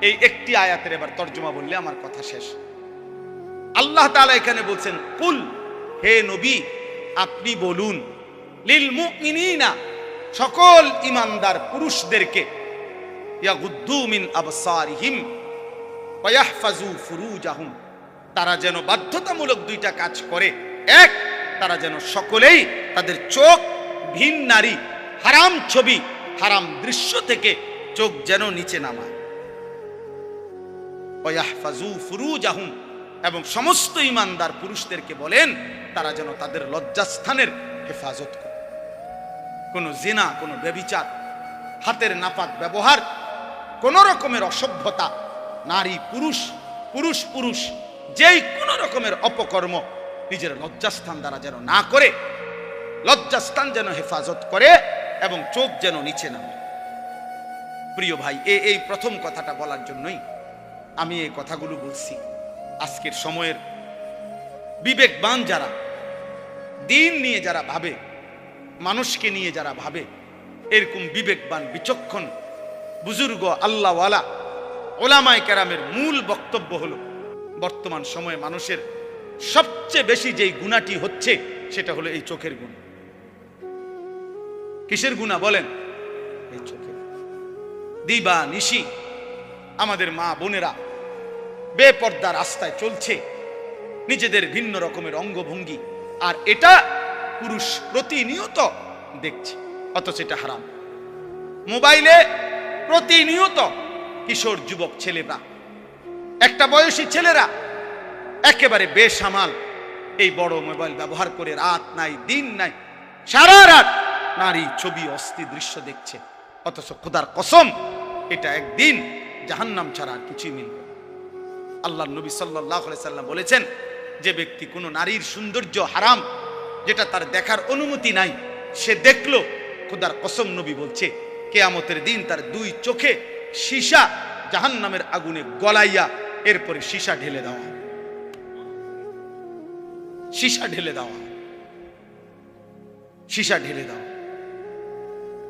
এই একটি আয়াতের এবার তর্জমা বললে আমার কথা শেষ। আল্লাহ তাআলা এখানে বলছেন, কুল, হে নবী আপনি বলুন, লিল মুমিনিনা, সকল ঈমানদার পুরুষদেরকে, ইয়াগুদ্দু মিন আবসারিহিম ওয়া ইয়াহফাজু ফুরুজাহুম, তারা যেন বাধ্যতামূলক দুইটা কাজ করে। এক, তারা যেন সকলেই তাদের চোখ ভিন নারী, হারাম ছবি, হারাম দৃশ্য থেকে চোখ যেন নিচে নামায়। ওয়া ইয়াহফাজু ফুরুজাহুম, এবং সমস্ত ঈমানদার পুরুষদেরকে বলেন তারা যেন তাদের লজ্জাস্থানের হেফাজত করে। কোনো জিনা, কোনো ব্যভিচার, হাতের নাপাক ব্যবহার, কোন রকমের অসভ্যতা, নারী পুরুষ, পুরুষ পুরুষ, যেই কোন রকমের অপকর্ম নিজের লজ্জাস্থান দ্বারা যেন না করে, লজ্জাস্থান যেন হেফাজত করে এবং চোখ যেন নিচে নামে। প্রিয় ভাই, এই প্রথম কথাটা বলার জন্যই আমি এই কথাগুলো বলছি। আজকের সময়ের বিবেকবান যারা, দিন নিয়ে যারা ভাবে, মানুষকে নিয়ে যারা ভাবে, এরকম বিবেকবান বিচক্ষণ বুজুর্গ আল্লাহওয়ালা ওলামায়ে কেরামের মূল বক্তব্য হলো, বর্তমান সময়ে মানুষের সবচেয়ে বেশি যেই গুনাহটি হচ্ছে সেটা হলো এই চোখের গুনাহ। কিসের গুনাহ বলেন? এই চোখের। দিবা নিশি আমাদের মা বোনেরা বেপর্দা রাস্তায় চলছে, নিজেদের ভিন্ন রকমের অঙ্গভঙ্গি, আর এটা পুরুষ প্রতিনিয়ত দেখছে, অথচ এটা হারাম। মোবাইলে প্রতিনিয়ত কিশোর যুবক ছেলেরা, একটা বয়সী ছেলেরা একেবারে বেসামাল এই বড় মোবাইল ব্যবহার করে রাত নাই দিন নাই সারা রাত নারী ছবি অস্থি দৃশ্য দেখছে, অথচ খোদার কসম এটা একদিন জাহান্নাম ছাড়া আর কিছুই মিলবে না। আল্লাহ নবী সাল্লাল্লাহু আলাইহি সাল্লাম বলেছেন, যে ব্যক্তি কোনো নারীর সৌন্দর্য হারাম, যেটা তার দেখার অনুমতি নাই, সে দেখলো, খোদার কসম নবী বলছে কিয়ামতের দিন তার দুই চোখে সীসা জাহান্নামের আগুনে গলাইয়া এরপরে সীসা ঢেলে দেওয়া, সীসা ঢেলে দেওয়া, সীসা ঢেলে দেওয়া।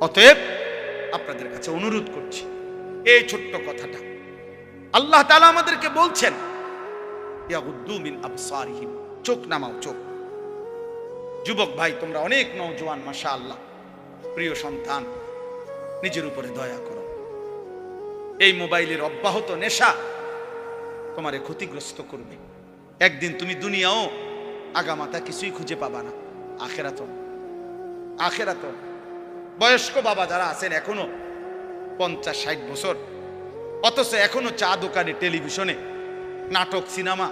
অতএব আপনাদের কাছে অনুরোধ করছি, এই ছোট্ট কথাটা আল্লাহ তাআলা আমাদেরকে বলছেন, ইয়াগুদ্দু মিন আবসারিহিম, চোখ নামাও, চোখ। যুবক ভাই, তোমরা অনেক নওজোয়ান, মাশাআল্লাহ, প্রিয় সন্তান, নিজের উপরে দয়া করো। এই মোবাইলের অব্যাহত নেশা তোমারে ক্ষতিগ্রস্ত করবে। একদিন তুমি দুনিয়াও আগামাতা কিছুই খুঁজে পাবা না, আখেরাত। বয়স্ক বাবা যারা আছেন এখনো 50-60 বছর, অথচ এখনো চা দোকানে, টেলিভিশনে নাটক, সিনেমা,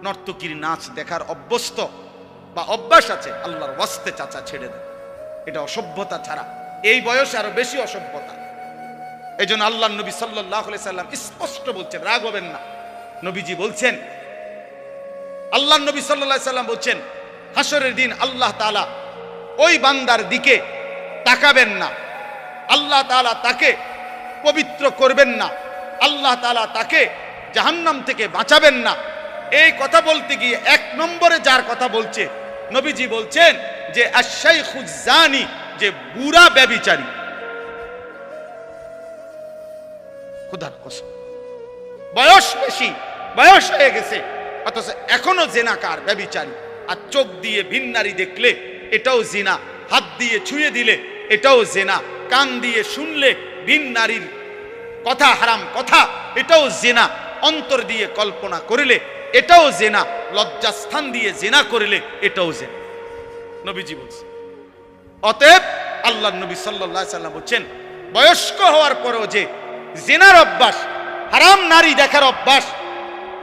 নর্তকীর নাচ দেখার অভ্যস্ত বা অভ্যাস আছে, আল্লাহর ওয়াস্তে চাচা ছেড়ে দেন। এটা অসভ্যতা ছাড়া এই বয়সে আরো বেশি অসভ্যতা। এই জন্য আল্লাহ নবী সাল্লাল্লাহু আলাইহি সাল্লাম স্পষ্ট বলছেন, রাগ হবেন না, নবীজি বলছেন, আল্লাহ নবী সাল্লাল্লাহু আলাইহি সাল্লাম বলছেন, হাসরের দিন আল্লাহ তাআলা ওই বান্দার দিকে তাকাবেন না, আল্লাহ তাআলা তাকে পবিত্র করবেন না, আল্লাহ তাআলা তাকে জাহান্নাম থেকে বাঁচাবেন না। এই কথা বলতে গিয়ে 1 নম্বরে যার কথা বলছে, নবীজি বলছেন যে আশ-শাইখুজ জানি, যে বুড়া ব্যভিচারী। খোদার কসম, বয়স বেশি, বয়স হয়ে গেছে, অথচ এখনো জিনাকার, ব্যভিচারী। আর চোখ দিয়ে ভিন নারী দেখলে এটাও জিনা, হাত দিয়ে ছুঁয়ে দিলে এটাও জিনা, কান দিয়ে শুনলে ভিন নারীর কথা, হারাম কথা, এটাও জিনা, অন্তর দিয়ে কল্পনা করলে এটাও জিনা, লজ্জাস্থান দিয়ে জিনা করলে এটাও জিনা, নবীজি বলছেন। অতএব আল্লাহ নবী সাল্লাল্লাহু আলাইহি সাল্লাম বলছেন, বয়স্ক হওয়ার পরেও যে জিনার অভ্যাস, হারাম নারী দেখার অভ্যাস,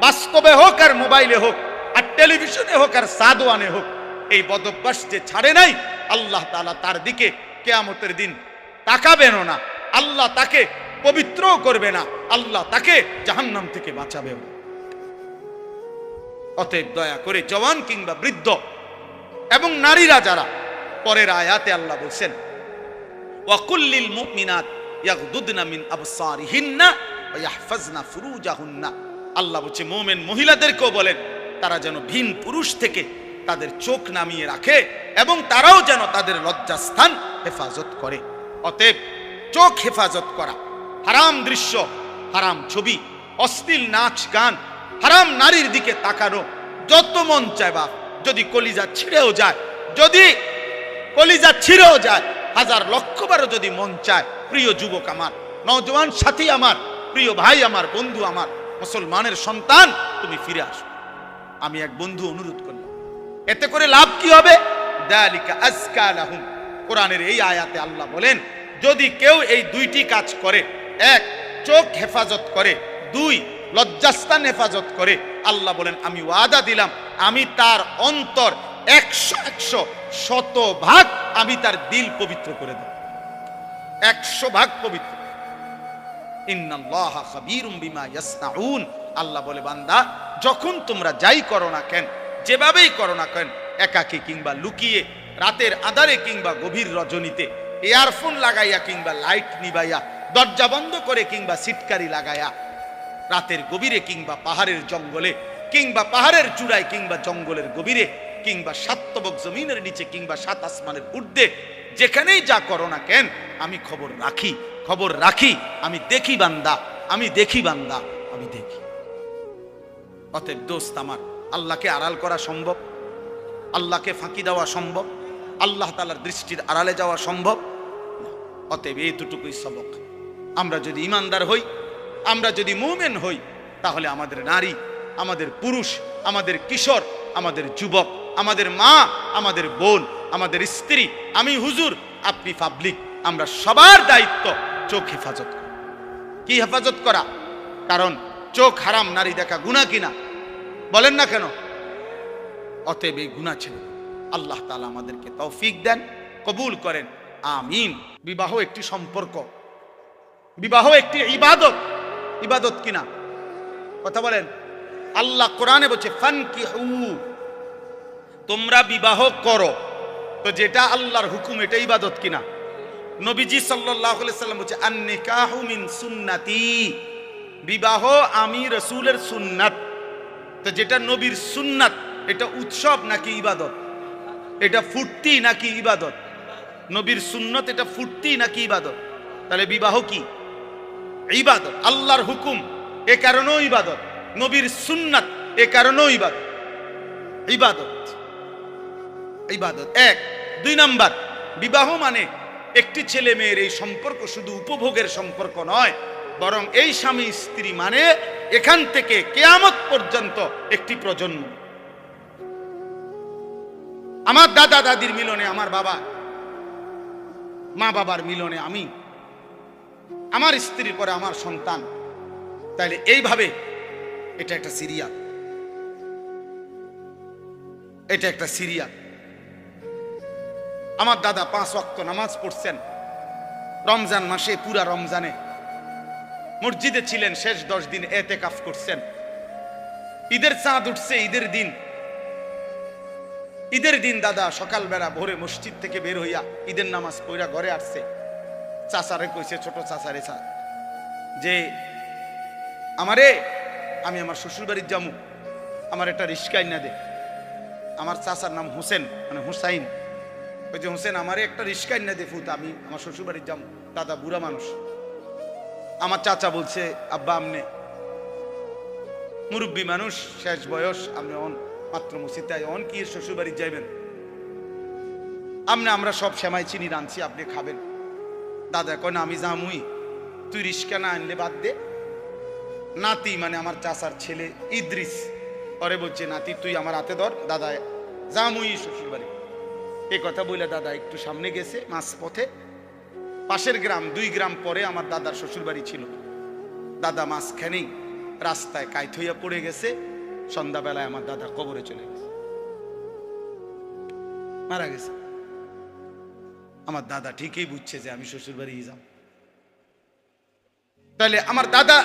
বাস্তবে হোক আর মোবাইলে হোক আর টেলিভিশনে হোক আর সাদওয়ানে হোক, এই বদঅভ্যাস যে ছাড়ে নাই, আল্লাহ তাআলা তার দিকে কিয়ামতের দিন তাকাবেনও না, আল্লাহ তাকে পবিত্রও করবে না, আল্লাহ তাকে জাহান্নাম থেকে বাঁচাবেও না। অতএব দয়া করে জওয়ান কিংবা বৃদ্ধ এবং নারীরা যারা, পরের আয়াতে আল্লাহ বলছেন, ওয়াকুল্লিল মুমিনাত ইয়াগদুদনা মিন আবসারিহিন্না ওয়া ইয়াহফাজনা ফুরুজাহুন্না। আল্লাহ বলছে মুমিন মহিলাদেরকেও বলেন তারা যেন ভিন পুরুষ থেকে তাদের চোখ নামিয়ে রাখে এবং তারাও যেন তাদের লজ্জাস্থান হেফাজত করে। অতএব চোখ হেফাজত করা, হারাম দৃশ্য, হারাম ছবি, অশ্লীল নাচ গান, হারাম নারীর দিকে তাকানো, যত মন চায়, বা যদি কলিজা ছিঁড়েও যায়, যদি কলিজা ছিঁড়েও যায়, 1000 লক্ষবারও যদি মন চায়, প্রিয় যুবক আমার, নওজওয়ান সাথী আমার, প্রিয় ভাই আমার, বন্ধু আমার, মুসলমানের সন্তান, তুমি ফিরে আসো। আমি এক বন্ধু অনুরোধ করলাম, এতে করে লাভ কি হবে? যালিকা আযকা লাহুম। কোরআনের এই আয়াতে আল্লাহ বলেন, যদি কেউ এই 2টি কাজ করে, 1 চোখ হেফাজত করে, 2 লজ্জাস্থান হেফাজত করে, আল্লাহ বলেন আমি ওয়াদা দিলাম, আমি তার অন্তর 100 শতভাগ আমি তার দিল পবিত্র করে দেব, 100 ভাগ পবিত্র। ইন্নাল্লাহা খাবীরুম বিমা ইয়াসনাউন। আল্লাহ বলে, বান্দা যখন তোমরা যাই করো না কেন, যেভাবেই করো না কেন, একাকী কিংবা লুকিয়ে, রাতের আধারে কিংবা গভীর রজনীতে, ইয়ারফোন লাগাইয়া কিংবা লাইট নিবাইয়া, দরজা বন্ধ করে কিংবা সিটকারি লাগাইয়া, রাতের গভীরে কিংবা পাহাড়ের জঙ্গলে কিংবা পাহাড়ের চূড়ায় কিংবা জঙ্গলের গভীরে কিংবা 7 তবক জমিনের নিচে কিংবা 7 আসমানের ঊর্ধ্বে, যেখানেই যা করো না কেন, আমি খবর রাখি, আমি দেখি বান্দা, আমি দেখি। অতএব দোস্ত আমার, আল্লাহকে আড়াল করা সম্ভব? আল্লাহকে ফাঁকি দেওয়া সম্ভব? আল্লাহ তাআলার দৃষ্টির আড়ালে যাওয়া সম্ভব? অতএব এইটুকুই সবক। আমরা যদি ইমানদার হই, আমরা যদি মুমিন হই, তাহলে আমাদের নারী, আমাদের পুরুষ, আমাদের কিশোর, আমাদের যুবক, আমাদের মা, আমাদের বোন, আমাদের স্ত্রী, আমি হুজুর, আপনি পাবলিক, আমরা সবার দায়িত্ব চোখ হেফাজত করা। কি হেফাজত করা? কারণ চোখ হারাম নারী দেখা গুনাহ কিনা? বলেন না কেন? অতএব এই গুনাহ ছিল। আল্লাহ তাআলা আমাদেরকে তৌফিক দেন। কবুল করেন, আমিন। বিবাহ একটি সম্পর্ক, বিবাহ একটি ইবাদত। ইবাদত কিনা কথা বলেন? আল্লাহ কোরআনে বলছে ফানকিহু, তোমরা বিবাহ করো। তো যেটা আল্লাহর হুকুম এটা ইবাদত কিনা? নবীজি সাল্লাল্লাহু আলাইহি সাল্লাম বলছে আন-নিকাহু মিন সুন্নতি, বিবাহ আমি রাসূলের সুন্নাত। তো যেটা নবীর সুন্নাত এটা উৎসব নাকি ইবাদত? এটা ফুর্তি নাকি ইবাদত? নবীর সুন্নাত এটা ফুর্তি নাকি ইবাদত? তাহলে বিবাহ কি? ইবাদত। আল্লাহর হুকুম এ কারণেও ইবাদত, নবীর সুন্নাত এ কারণেও ইবাদত। ইবাদত ইবাদত এক। দুই নাম্বার, বিবাহ মানে একটি ছেলে মেয়ের এই সম্পর্ক শুধু উপভোগের সম্পর্ক নয়, বরং এই স্বামী স্ত্রী মানে এখান থেকে কিয়ামত পর্যন্ত একটি প্রজন্ম। আমার দাদা দাদির মিলনে আমার বাবা, মা বাবার মিলনে আমি, আমার স্ত্রীর পরে আমার সন্তান। তাইলে এইভাবে এটা একটা সিরিয়াল, এটা একটা সিরিয়াল। আমার দাদা 5 ওয়াক্ত নামাজ পড়ছেন রমজান মাসে, পুরা রমজানে মসজিদে ছিলেন, শেষ 10 দিন এতেকাফ করছেন। ঈদের চাঁদ উঠছে, ঈদের দিন দাদা সকালবেলা ভোরে মসজিদ থেকে বের হইয়া ঈদের নামাজ পড়া ঘরে আসছে। চাচারে কইছে, ছোট চাচারে যে আমি আমার শ্বশুর বাড়ির যামু, আমার একটা রিস্কা না দে। আমার চাচার নাম হোসেন, মানে হুসাইন। ওই যে হোসেন, আমারে একটা রিস্কা না দে ফুত, আমি আমার শ্বশুর বাড়ির যামু। দাদা বুড়া মানুষ। আমার চাচা বলছে, আব্বা আমনে মুরব্বী মানুষ, শেষ বয়স, আপনি মাত্র মসজিদে অন কি শ্বশুর বাড়ি যাইবেন? আমরা সব সেমাই চিনি রাঁধছি, আপনি খাবেন। দাদা কয় না, আমি জামুই, তুই রিস্কা না আনলে বাদ দে। নাতি মানে আমার চাচার ছেলে ইদ্রিস, পরে বলছে নাতি তুই আমার হাতে ধর, দাদা জামুই শ্বশুর বাড়ি। এই কথা বলে দাদা একটু সামনে গেছে, মাঝ পথে পাশের গ্রাম, 2 গ্রাম পরে আমার দাদার শ্বশুর বাড়ি ছিল। দাদা মাঝখানেই রাস্তায় কাইত হইয়া পড়ে গেছে। সন্ধ্যাবেলায় আমার দাদা কবরে চলে গেছে, মারা গেছে। আমার দাদা ঠিকই বুঝছে যে আমি শ্বশুর বাড়ি যাব। তাহলে আমার দাদা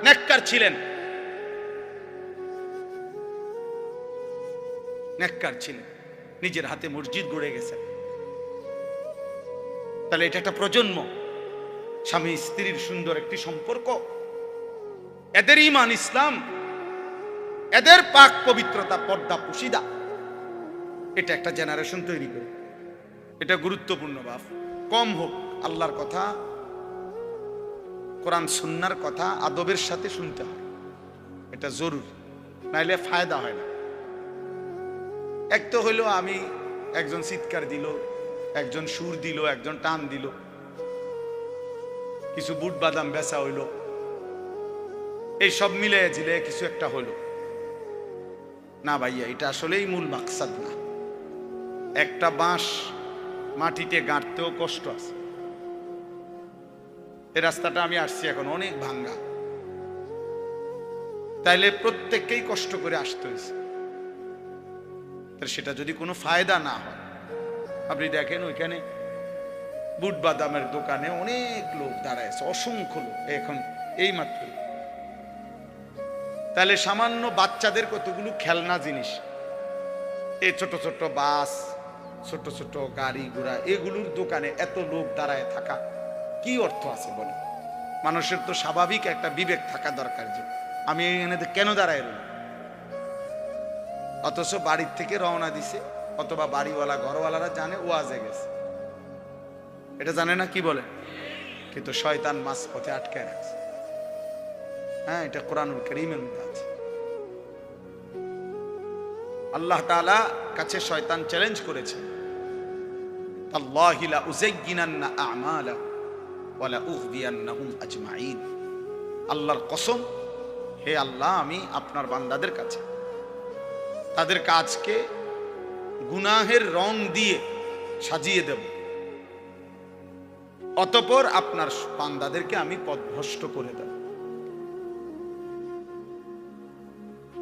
নেককার ছিলেন, নেককার ছিলেন, নিজের হাতে মসজিদ গড়ে গেছেন। তাহলে এটা একটা প্রজন্ম, স্বামী স্ত্রীর সুন্দর একটি সম্পর্ক, এদের ঈমান ইসলাম, এদের পাক পবিত্রতা, পর্দা পুশিদা, এটা একটা জেনারেশন তৈরি করে। এটা গুরুত্বপূর্ণ বাপ, কম হোক আল্লাহর কথা, কোরআন সুন্নাহর কথা আদবের সাথে শুনতে হয়, এটা জরুরি, নাইলে ফায়দা হয় না। এক তো হইলো আমি, একজন চিৎকার দিল, একজন সুর দিল, একজন টান দিল, কিছু বুট বাদাম বেচা হইল, এই সব মিলে জিলে কিছু একটা হইল না ভাইয়া, এটা আসলেই মূল মাকসাদ না। একটা বাঁশ মাটিতে গাঁটতেও কষ্ট আছে। এই রাস্তাটা আমি আসছি এখন অনেক ভাঙ্গা, তাইলে প্রত্যেককেই কষ্ট করে আসতে হয়েছে। সেটা যদি কোনো ফায়দা না হয়, আপনি দেখেন ওইখানে বুট বাদামের দোকানে অনেক লোক দাঁড়ায় আছে, অসংখ্য লোক এখন এই মাত্র। তাহলে সামান্য বাচ্চাদের কতগুলো খেলনা জিনিস, এই ছোট ছোট বাস, ছোট ছোট গাড়ি ঘোড়া, এগুলোর দোকানে এত লোক দাঁড়ায় থাকা কি অর্থ আছে বলে? মানুষের তো স্বাভাবিক একটা বিবেক থাকা দরকার যে আমি এখানে কেন দাঁড়ায় রইল। অথচ বাড়ির থেকে রওনা দিছে, অথবা বাড়িওয়ালা ঘরওয়ালারা জানে ওয়াজে গেছে, এটা জানে না, কি বলে? কিন্তু শয়তান মাঝ পথে আটকায় রাখছে। হ্যাঁ, এটা কোরআনুল কারীমের মধ্যে আছে। আল্লাহ তাআলা কাছে শয়তান চ্যালেঞ্জ করেছে, আল্লাহি লা উযায়্যিনান্না আ'মালা ওয়া লা উগবিয়ান্নাহুম আজমাইন। আল্লাহর কসম, হে আল্লাহ, আমি আপনার বান্দাদের কাছে তাদের কাজকে গুনাহের রং দিয়ে সাজিয়ে দেব, অতঃপর আপনার বান্দাদেরকে আমি পথভ্রষ্ট করে দেব,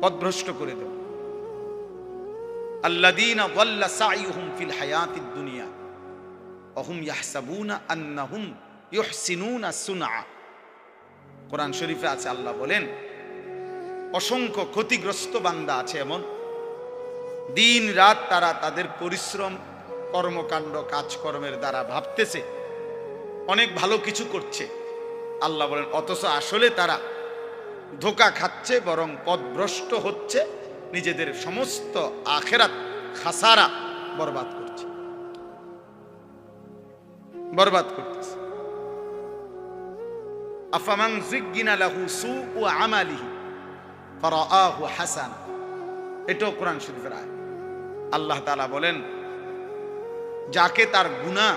পথভ্রষ্ট করে দেব। আল্লাযীনা যাল্লা সাইয়ুহুম ফিল হায়াতিদ দুনিয়া ওয়াহুম ইয়াহসাবুনা আন্নাহুম ইউহসিনুনা সুনআ। কোরআন শরীফে আছে, আল্লাহ বলেন অসংখ্য ক্ষতিগ্রস্ত বান্দা আছে এমন, দিন রাত তারা তাদের পরিশ্রম কর্মকাণ্ড কাজকর্মের দ্বারা ভাবতেছে অনেক ভালো কিছু করছে। আল্লাহ বলেন অথচ আসলে তারা ধোঁকা খাচ্ছে, বরং পথভ্রষ্ট হচ্ছে, নিজেদের সমস্ত আখিরাত খাসারা বরবাদ করছে, বরবাদ করতেছে। আফামান যুগিনা লাহু সুউ আমালিহি ফারাআহু হাসান, এটাও কোরআন শরীফের আয়াত। আল্লাহ তাআলা বলেন যাকে তার গুনাহ,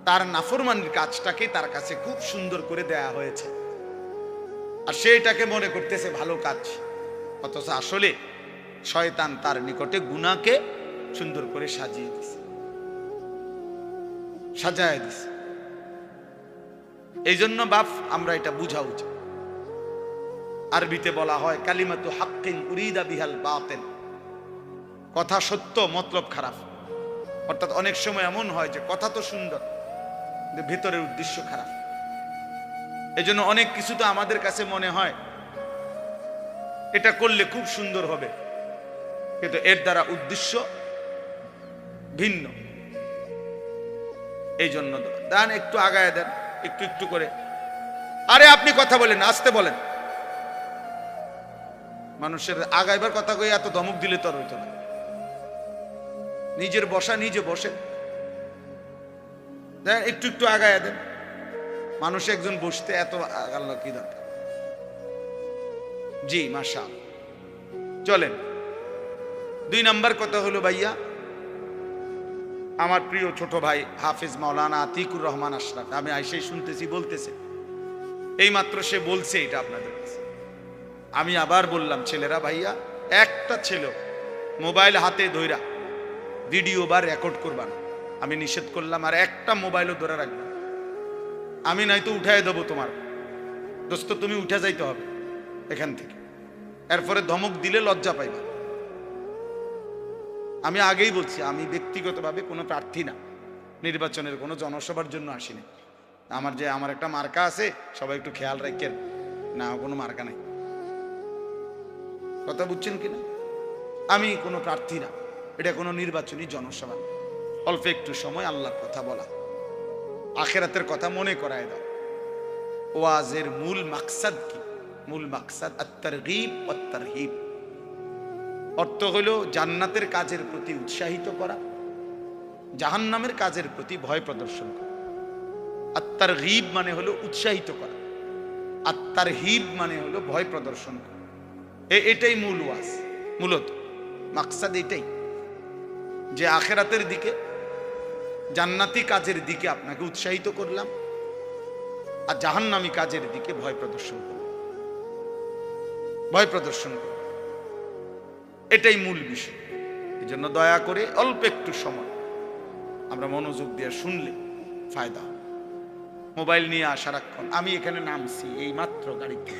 তার নাফরমানির কাজটাকে তার কাছে খুব সুন্দর করে দেয়া হয়েছে, আর সেটাকে মনে করতেছে ভালো কাজ, অথচ আসলে শয়তান তার নিকটে গুনাহকে সুন্দর করে সাজিয়ে দিছে, সাজায় দিছে। এই জন্য বাপ আমরা এটা বুঝা উচিত। আরবিতে বলা হয় কালিমাতু হাক্কিন উরিদা বিহাল বাতিল, কথা সত্য মতলব খারাপ। অর্থাৎ অনেক সময় এমন হয় যে কথা তো সুন্দর কিন্তু ভেতরের উদ্দেশ্য খারাপ। এজন্য অনেক কিছু তো আমাদের কাছে মনে হয় এটা করলে খুব সুন্দর হবে, কিন্তু এর দ্বারা উদ্দেশ্য ভিন্ন। এই জন্য দেন একটু আগায় দেন, একটু একটু করে। আরে আপনি কথা বলেন, আসতে বলেন। মানুষের আগাইবার কথা কই এত ধমক দিলে তো আর হইতো না। নিজের বসা নিজে বসেন, দেন একটু একটু আগায় দেন। মানুষ একজন বসতে এত আগালো কি দরকার? জি মাশাআল্লাহ। চলেন, 2 নাম্বার কথা হলো ভাইয়া, আমার প্রিয় ছোট ভাই হাফিজ মাওলানা আতিকুর রহমান আশরাফ, আমি আইসেই শুনতেছি বলতেছে, এই মাত্র সে বলছে এটা আপনাদের কাছে। আমি আবার বললাম ছেলেরা, ভাইয়া একটা ছেলে মোবাইল হাতে ধইরা ভিডিও বা রেকর্ড করবা না, আমি নিষেধ করলাম। আর একটা মোবাইলও ধরে রাখবে, আমি নয়তো উঠাই দেবো তোমার দোস্ত, তুমি উঠে যাইতে হবে এখান থেকে, এরপরে ধমক দিলে লজ্জা পাইবা। আমি আগেই বলছি, আমি ব্যক্তিগতভাবে কোনো প্রার্থী না, নির্বাচনের কোনো জনসভার জন্য আসিনি। আমার একটা মার্কা আছে, সবাই একটু খেয়াল রাখেন না, কোনো মার্কা নাই। কথা বুঝছেন কিনা? আমি কোনো প্রার্থী না, এটা কোনো নির্বাচনী জনসভা। অল্প একটু সময় আল্লাহর কথা বলা, আখিরাতের কথা মনে করায় দাও। ওয়াজের মূল মাকসাদ কি? মূল মাকসাদ আত-তারগীব ওয়াত তারহিব। অর্থ হলো জান্নাতের কাজের প্রতি উৎসাহিত করা, জাহান্নামের কাজের প্রতি ভয় প্রদর্শন করা। আত-তারগীব মানে হলো উৎসাহিত করা, আত-তারহিব মানে হলো ভয় প্রদর্শন করা। এটাই মূল ওয়াজ, মূলত মাকসাদ এটাই, যে আখিরাতের দিকে, জান্নাতি কাজের দিকে আপনাকে উৎসাহিত করলাম, আর জাহান্নামী কাজের দিকে ভয় প্রদর্শন করলাম, ভয় প্রদর্শন করলাম। এটাই মূল বিষয়। এই জন্য দয়া করে অল্প একটু সময় আমরা মনোযোগ দিয়ে শুনলে ফায়দা। মোবাইল নিয়ে সারাক্ষণ, আমি এখানে নামছি এই মাত্র গাড়িতে,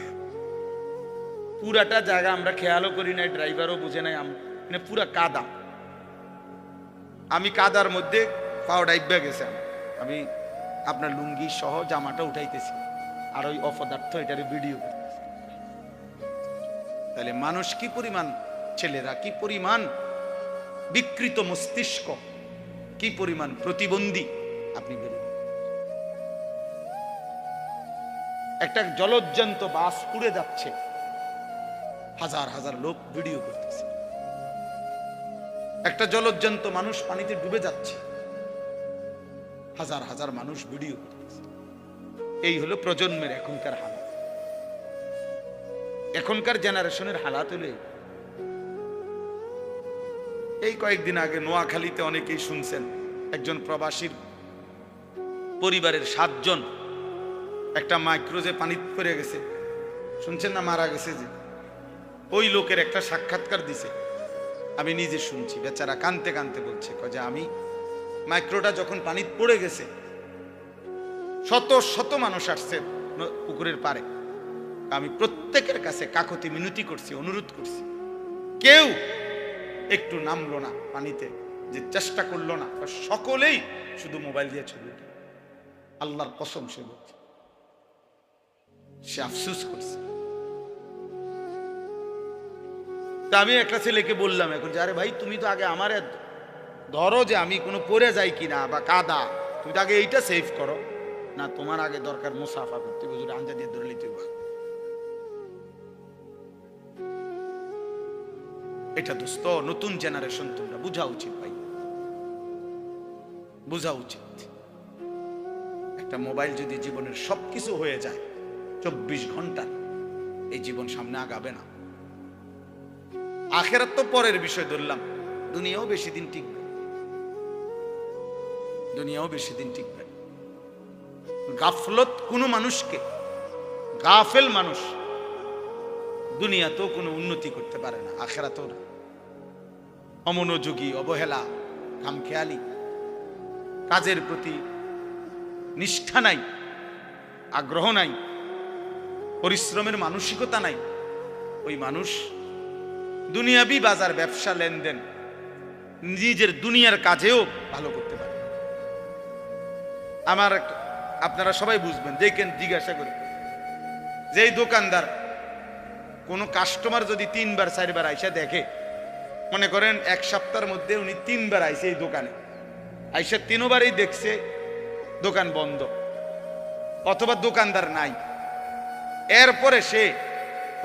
পুরাটা জায়গা আমরা খেয়ালও করি নাই, ড্রাইভারও বুঝে নাই, মানে পুরা কাদা। আমি কাদার মধ্যে পাও ডাইবা গেছে, আমি আপনার লুঙ্গি সহ জামাটা উঠাইতেছি, আর ওই অপদার্থ এটারে ভিডিও করতেছি। তাহলে মানুষ কি পরিমাণ, ছেলেরা কি পরিমাণ বিকৃত মস্তিষ্ক, কি পরিমাণ প্রতিবন্ধী আপনি বেরোন। একটা জলজ্জান্ত বাস উড়ে যাচ্ছে, হাজার হাজার লোক ভিডিও করতেছে। একটা জলজ্জান্ত মানুষ পানিতে ডুবে যাচ্ছে, হাজার হাজার মানুষ ভিডিও করতেছে। এই হলো প্রজন্মের এখনকার হালাত, এখনকার জেনারেশনের হালাত হলে। এই কয়েকদিন আগে নোয়াখালীতে অনেকেই শুনছেন, একজন প্রবাসীর পরিবারের 7 জন একটা মাইক্রোজে পানি পড়ে গেছে, শুনছেন না, মারা গেছে। যে ওই লোকের একটা সাক্ষাৎকার দিছে, আমি নিজে শুনছি, বেচারা কানতে কানতে বলছে যে আমি মাইক্রোটা যখন পানি পড়ে গেছে, শত শত মানুষ আসছে পুকুরের পারে, আমি প্রত্যেকের কাছে কাকতি মিনতি করছি, অনুরোধ করছি, কেউ একটু নামলো না পানিতে, যে চেষ্টা করলো না। সকলেই শুধু মোবাইল দিয়ে ছবি ওঠে। আল্লাহর কসম সে বলছে, সে আফসোস করছে। তা আমি একটা ছেলেকে বললাম এখন যে, আরে ভাই তুমি তো আগে আমার ধরো যে আমি কোনো পড়ে যাই কিনা বা কাদা, তুমি তো আগে এইটা সেভ করো না, তোমার আগে দরকার মুসাফা করতে, বুঝলে আঞ্জা দিয়ে ধরলে তুই। এটা দোস্ত নতুন জেনারেশন, তোমরা বুঝা উচিত ভাই, বুঝা উচিত। একটা মোবাইল যদি জীবনের সবকিছু হয়ে যায় 24 ঘন্টা, এই জীবন সামনে আগাবে না। আখেরাত তো পরের বিষয় ধরলাম, দুনিয়াও বেশি দিন টিকবে, দুনিয়াও বেশি দিন টিকবে। গাফলত কোন মানুষকে, গাফেল মানুষ দুনিয়াতেও কোনো উন্নতি করতে পারে না, আখেরাতেও না। অমনোযোগী, অবহেলা, খামখেয়ালি, কাজের প্রতি নিষ্ঠা নাই, আগ্রহ নাই, পরিশ্রমের মানসিকতা নাই, ওই মানুষ দুনিয়াবি বাজার, ব্যবসা, লেনদেন, নিজের দুনিয়ার কাজেও ভালো করতে পারে। আমার আপনারা সবাই বুঝবেন, দেখেন, জিজ্ঞাসা করে, যেই দোকানদার কোন কাস্টমার যদি 3 বার 4 বার আইসা দেখে, মনে করেন এক সপ্তাহের মধ্যে উনি 3 বার আইসে এই দোকানে, আইসা 3 বারই দেখছে দোকান বন্ধ অথবা দোকানদার নাই, এরপরে সে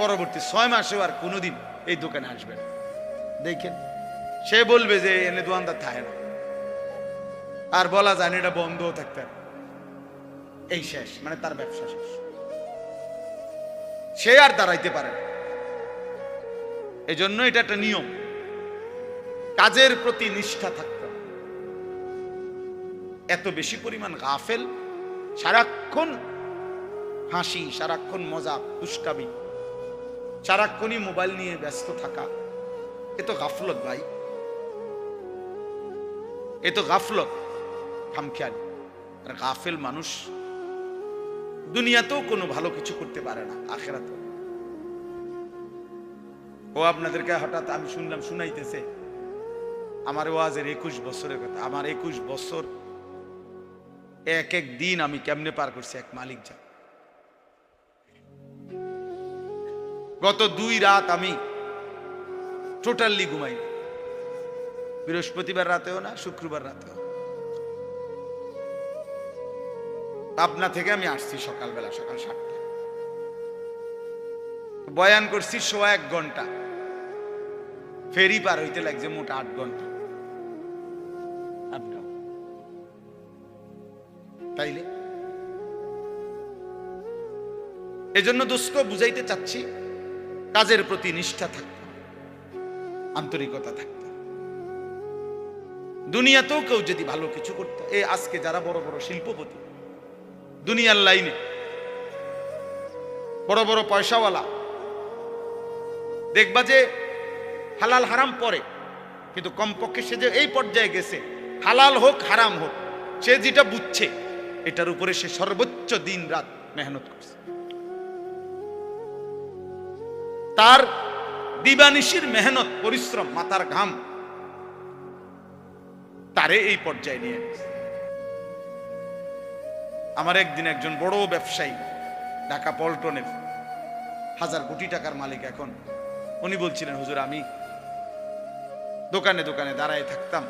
পরবর্তী 6 মাসেও আর কোনোদিন এই দোকানে আসবে না। দেখেন, সে বলবে যে এনে দোকানদার থাকে না, আর বলা যায় না এটা বন্ধও থাকতে পারে, এই শেষ, মানে তার ব্যবসা শেষ, সে আর দাঁড়াইতে পারে না। এই জন্য এটা একটা নিয়ম, কাজের প্রতি নিষ্ঠা থাকতে হবে। এত বেশি পরিমাণ গাফেল, সারাক্ষণ হাসি, সারাক্ষণ মজা, দুষ্টামি, সারাক্ষণই মোবাইল নিয়ে ব্যস্ত থাকা, এ তো গাফলত ভাই, এ তো গাফলত, খামখেয়ালি। আর গাফেল মানুষ দুনিয়াতেও কোনো ভালো কিছু করতে পারে না, আখেরাতেও। ও আপনাদেরকে হঠাৎ আমি শুনলাম শুনাইতেছে আমার ওয়াজের 21 বছরের কথা। আমার 21 বছর এক এক দিন আমি কেমনে পার করছি এক মালিক যা। গত 2 রাত আমি টোটালি ঘুমাই, বৃহস্পতিবার রাতেও না, শুক্রবার রাতেও। পাবনা থেকে আমি আসছি সকালবেলা, সকাল 7টায়, বয়ান করছি 1.25 ঘন্টা, ফেরি পার হইতে লাগছে মোট 8 ঘন্টা। তাইলে এজন্য দোস্ত বুঝাইতে চাচ্ছি, কাজের প্রতি নিষ্ঠা থাকতে, আন্তরিকতা থাকতে। দুনিয়াতেও কেউ যদি ভালো কিছু করতে, এই আজকে যারা বড় বড় শিল্পপতি, দুনিয়ার লাইনে বড় বড় পয়সাওয়ালা, দেখবা যে হালাল হারাম পরে, কিন্তু কমপক্ষে সে যে এই পর্যায়ে গেছে, হালাল হোক হারাম হোক, সে যেটা বুঝছে এটার উপরে সে সর্বোচ্চ দিন রাত মেহনত করছে। তার দিবানিশির মেহনত, পরিশ্রম, মাথার ঘাম তারে এই পর্যায়ে নিয়ে গেছে। আমার একদিন একজন বড় ব্যবসায়ী, ঢাকা পল্টনের 1000 কোটি টাকার মালিক এখন, উনি বলছিলেন, হুজুর আমি দোকানে দোকানে দাঁড়ায় থাকতাম,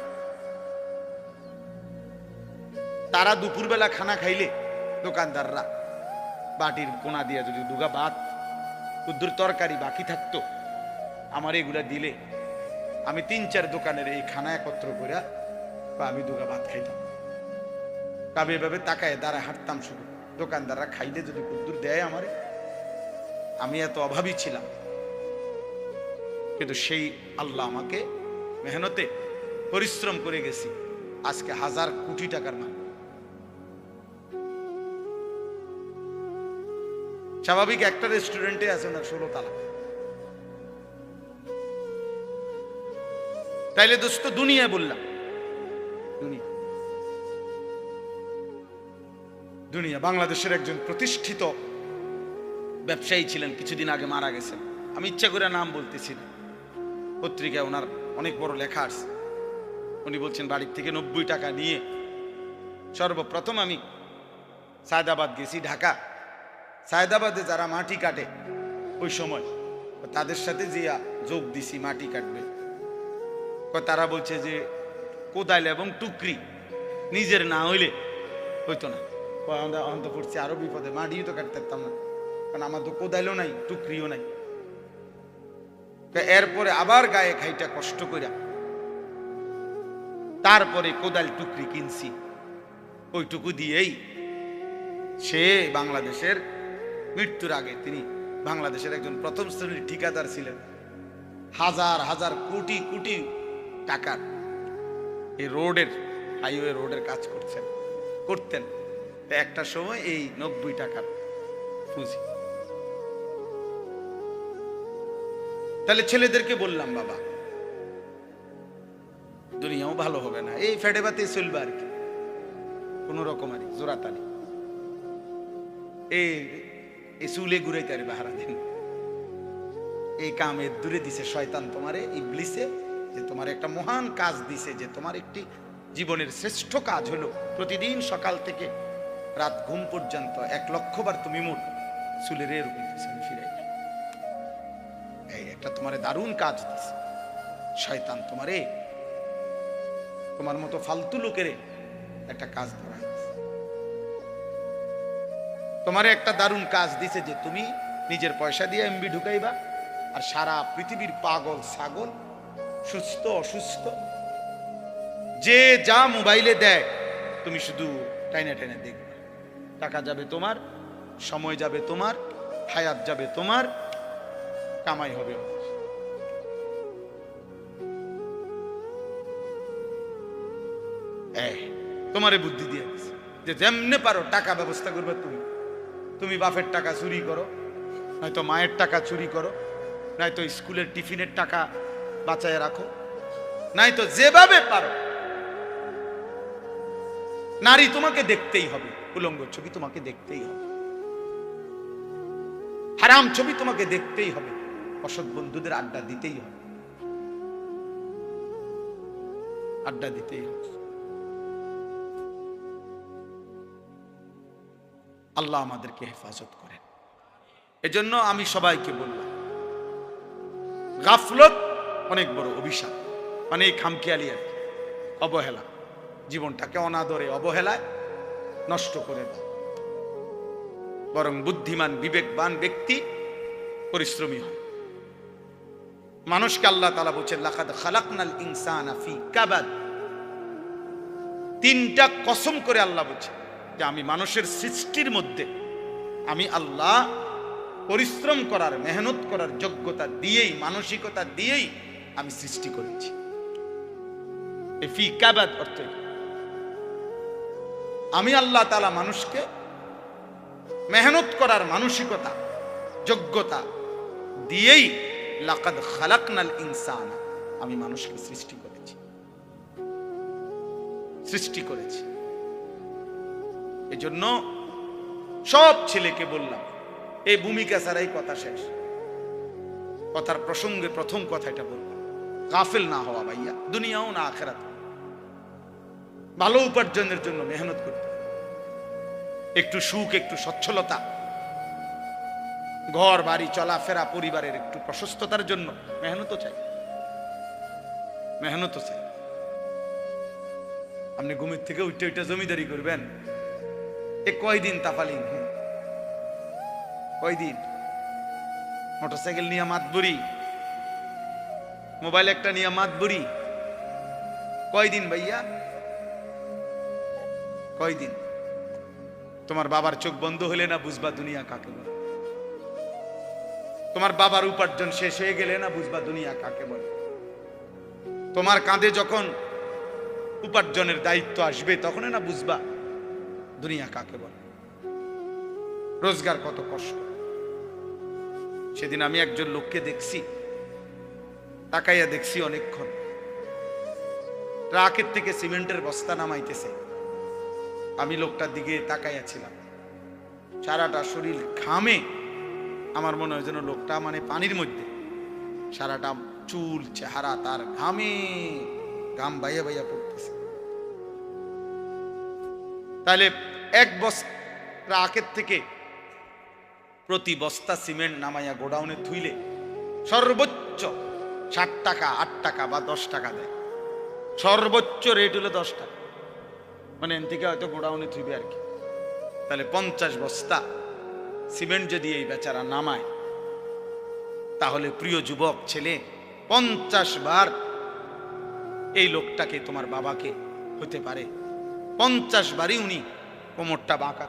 তারা দুপুরবেলা খানা খাইলে দোকানদাররা বাটির কোনা দিয়ে যদি দুগা ভাত, কুদ্দুর তরকারি বাকি থাকতো, আমার এগুলা দিলে আমি 3-4 দোকানের এই খানা একত্র করে বা আমি দুগা ভাত খাইতাম। তবে এভাবে তাকায় দাঁড়ায় হাঁটতাম শুধু, দোকানদাররা খাইলে যদি কুদ্দুর দেয় আমারে, আমি এত অভাবী ছিলাম, কিন্তু সেই আল্লাহ আমাকে মেহনতে পরিশ্রম করে গেছি, আজকে 1000 কোটি টাকার মালিক। স্বাভাবিক একটা রেস্টুরেন্টে আছে ওনার 16 তালা। তাইলে দোস্ত দুনিয়া বললাম, দুনিয়া দুনিয়া বাংলাদেশের একজন প্রতিষ্ঠিত ব্যবসায়ী ছিলেন, কিছুদিন আগে মারা গেছেন। আমি ইচ্ছা করে নাম বলতেছি না, পত্রিকায় ওনার অনেক বড় লেখা আছে। উনি বলছেন বাড়ির থেকে 90 টাকা নিয়ে সর্বপ্রথম আমি সায়দাবাদ গেছি, ঢাকা। সায়দাবাদে যারা মাটি কাটে ওই সময় তাদের সাথে যে যোগ দিছি মাটি কাটবে, তারা বলছে যে কোদাল এবং টুকরি নিজের না হইলে হইতো না। অন্ত পড়ছে আরো বিপদে, মাটিও তো কাটতে পারতাম না, কারণ আমার তো কোদাইলও নাই টুকরিও নাই। এরপরে আবার গায়ে খাইটা কষ্ট কইরা তারপরে কোদাল টুকরি কিনছি। ওইটুকু দিয়েই সে বাংলাদেশের মৃত্যুর আগে তিনি বাংলাদেশের একজন প্রথম শ্রেণীর ঠিকাদার ছিলেন। হাজার হাজার কোটি কোটি টাকার এই রোডের, হাইওয়ে রোডের কাজ করতেন। একটা সময় এই 90 টাকার পুঁজি। তাহলে ছেলেদেরকে বললাম, বাবা দুনিয়াও ভালো হবে না, এই ফেডে বাতে চলবে আর কি, কোন রকম আর জোরাতানি এই চুলে ঘুরাইতে আর বাহারা দিন। এই কামে দূরে দিছে শয়তান তোমারে, ইবলিসে, যে তোমার একটা মহান কাজ দিছে, যে তোমার একটি জীবনের শ্রেষ্ঠ কাজ হলো প্রতিদিন সকাল থেকে রাত ঘুম পর্যন্ত 1 লক্ষ বার তুমি মোট চুলের এরকম ফিরে। এই একটা তোমার দারুণ কাজ দিছে শয়তান তোমারে, তোমার মতো ফালতু লোকের একটা কাজ ধরা হয়েছে। তোমার একটা দারুণ কাজ দিছে যে তুমি নিজের পয়সা দিয়ে এমবি ঢুকাইবা, আর সারা পৃথিবীর পাগল ছাগল, সুস্থ অসুস্থ, যে যা মোবাইলে দেয় তুমি শুধু টাইনে টাইনে দেখবে। টাকা যাবে তোমার, সময় যাবে তোমার, হায়াত যাবে তোমার, কামাই হবে। তোমারে বুদ্ধি দিয়ে যে যেমনে পারো টাকা ব্যবস্থা করবে তুমি বাপের টাকা চুরি করো, নয়তো মায়ের টাকা চুরি করো, নয়তো স্কুলের টিফিনের টাকা বাঁচায় রাখো, নয়তো যেভাবে পারো। নারী তোমাকে দেখতেই হবে, উলঙ্গ ছবি তোমাকে দেখতেই হবে, হারাম ছবি তোমাকে দেখতেই হবে, অসৎ বন্ধুদের আড্ডা দিতেই হবে, আড্ডা দিতেই হবে। আল্লাহ আমাদেরকে হেফাজত করেন। এজন্য আমি সবাইকে বললাম, গাফলত অনেক বড় অভিশাপ, মানে খামখেয়ালি আর কি, অবহেলা, জীবনটাকে অনাদরে অবহেলায় নষ্ট করে দেয়। বরং বুদ্ধিমান বিবেকবান ব্যক্তি পরিশ্রমী হয়। মানুষকে আল্লাহ তাআলা বলেছেন, লাকাদ খালাকনাল ইনসানা ফি কাবাদ। 3টা কসম করে আল্লাহ বলেছেন যে আমি মানুষের সৃষ্টির মধ্যে আমি আল্লাহ পরিশ্রম করার, মেহনত করার যোগ্যতা দিয়েই, মানসিকতা দিয়েই আমি সৃষ্টি করেছি। এই ফি কাবাদ অর্থ আমি আল্লাহ তাআলা মানুষকে মেহনত করার মানসিকতা, যোগ্যতা দিয়েই লাকাদ খালাকনাল ইনসানা, আমি মানুষকে সৃষ্টি করেছি। এজন্য সব ছেলেকে বললাম, এই ভূমিকা ছাড়াই কথা শেষ। কথার প্রসঙ্গে প্রথম কথাটা বললাম, গাফেল না হওয়া ভাইয়া, দুনিয়াও না আখিরাত। ভালো উপার্জনের জন্য মেহনত করতে, একটু সুখ, একটু সচ্ছলতা, ঘর বাড়ি চলাফেরা, পরিবারের একটু প্রশস্ততার জন্য মেহনত চাই। আপনি ঘুমের থেকে উঠে জমিদারি করবেন, এ কয়দিন তাফালিং, কয়দিন মোটরসাইকেল নিয়ে মাতবুরি, মোবাইল একটা নিয়ে মাতবুরি, কয়দিন ভাইয়া, কয়দিন? তোমার বাবার চোখ বন্ধ হলে না বুঝবা দুনিয়া কাকে বলে। তোমার বাবার উপার্জন শেষ হয়ে গেলে না বুঝবা দুনিয়া কাকে বলে। তোমার কাঁধে যখন উপার্জনের দায়িত্ব আসবে তখন না বুঝবা দুনিয়া কাকে বলে, রোজগার কত কষ্ট। সেদিন আমি একজন লোককে দেখছি, তাকাইয়া দেখছি অনেকক্ষণ, ট্রাকের থেকে সিমেন্টের বস্তা নামাইতেছে। আমি লোকটার দিকে তাকাইয়া ছিলাম, সারাটা শরীর ঘামে, আমার মনে হয় যেন লোকটা মানে পানির মধ্যে, সারাটা চুল চেহারা তার ঘামে, ঘাম বাইয়া বাইয়া পড়তেছে। তাহলে এক বস্তা আগের থেকে প্রতি বস্তা সিমেন্ট নামাইয়া গোডাউনে থুইলে সর্বোচ্চ 60 টাকা 8 টাকা বা 10 টাকা দেয়। সর্বোচ্চ রেট হলো 10 টাকা, মানে এন থেকে হয়তো গোডাউনে থুইবে আর কি। তাহলে 50 বস্তা সিমেন্ট যদি এই বেচারা নামায়, তাহলে প্রিয় যুবক ছেলে 50 বার এই লোকটাকে, তোমার বাবাকে হতে পারে 50 বারই উনি কোমরটা বাঁকা।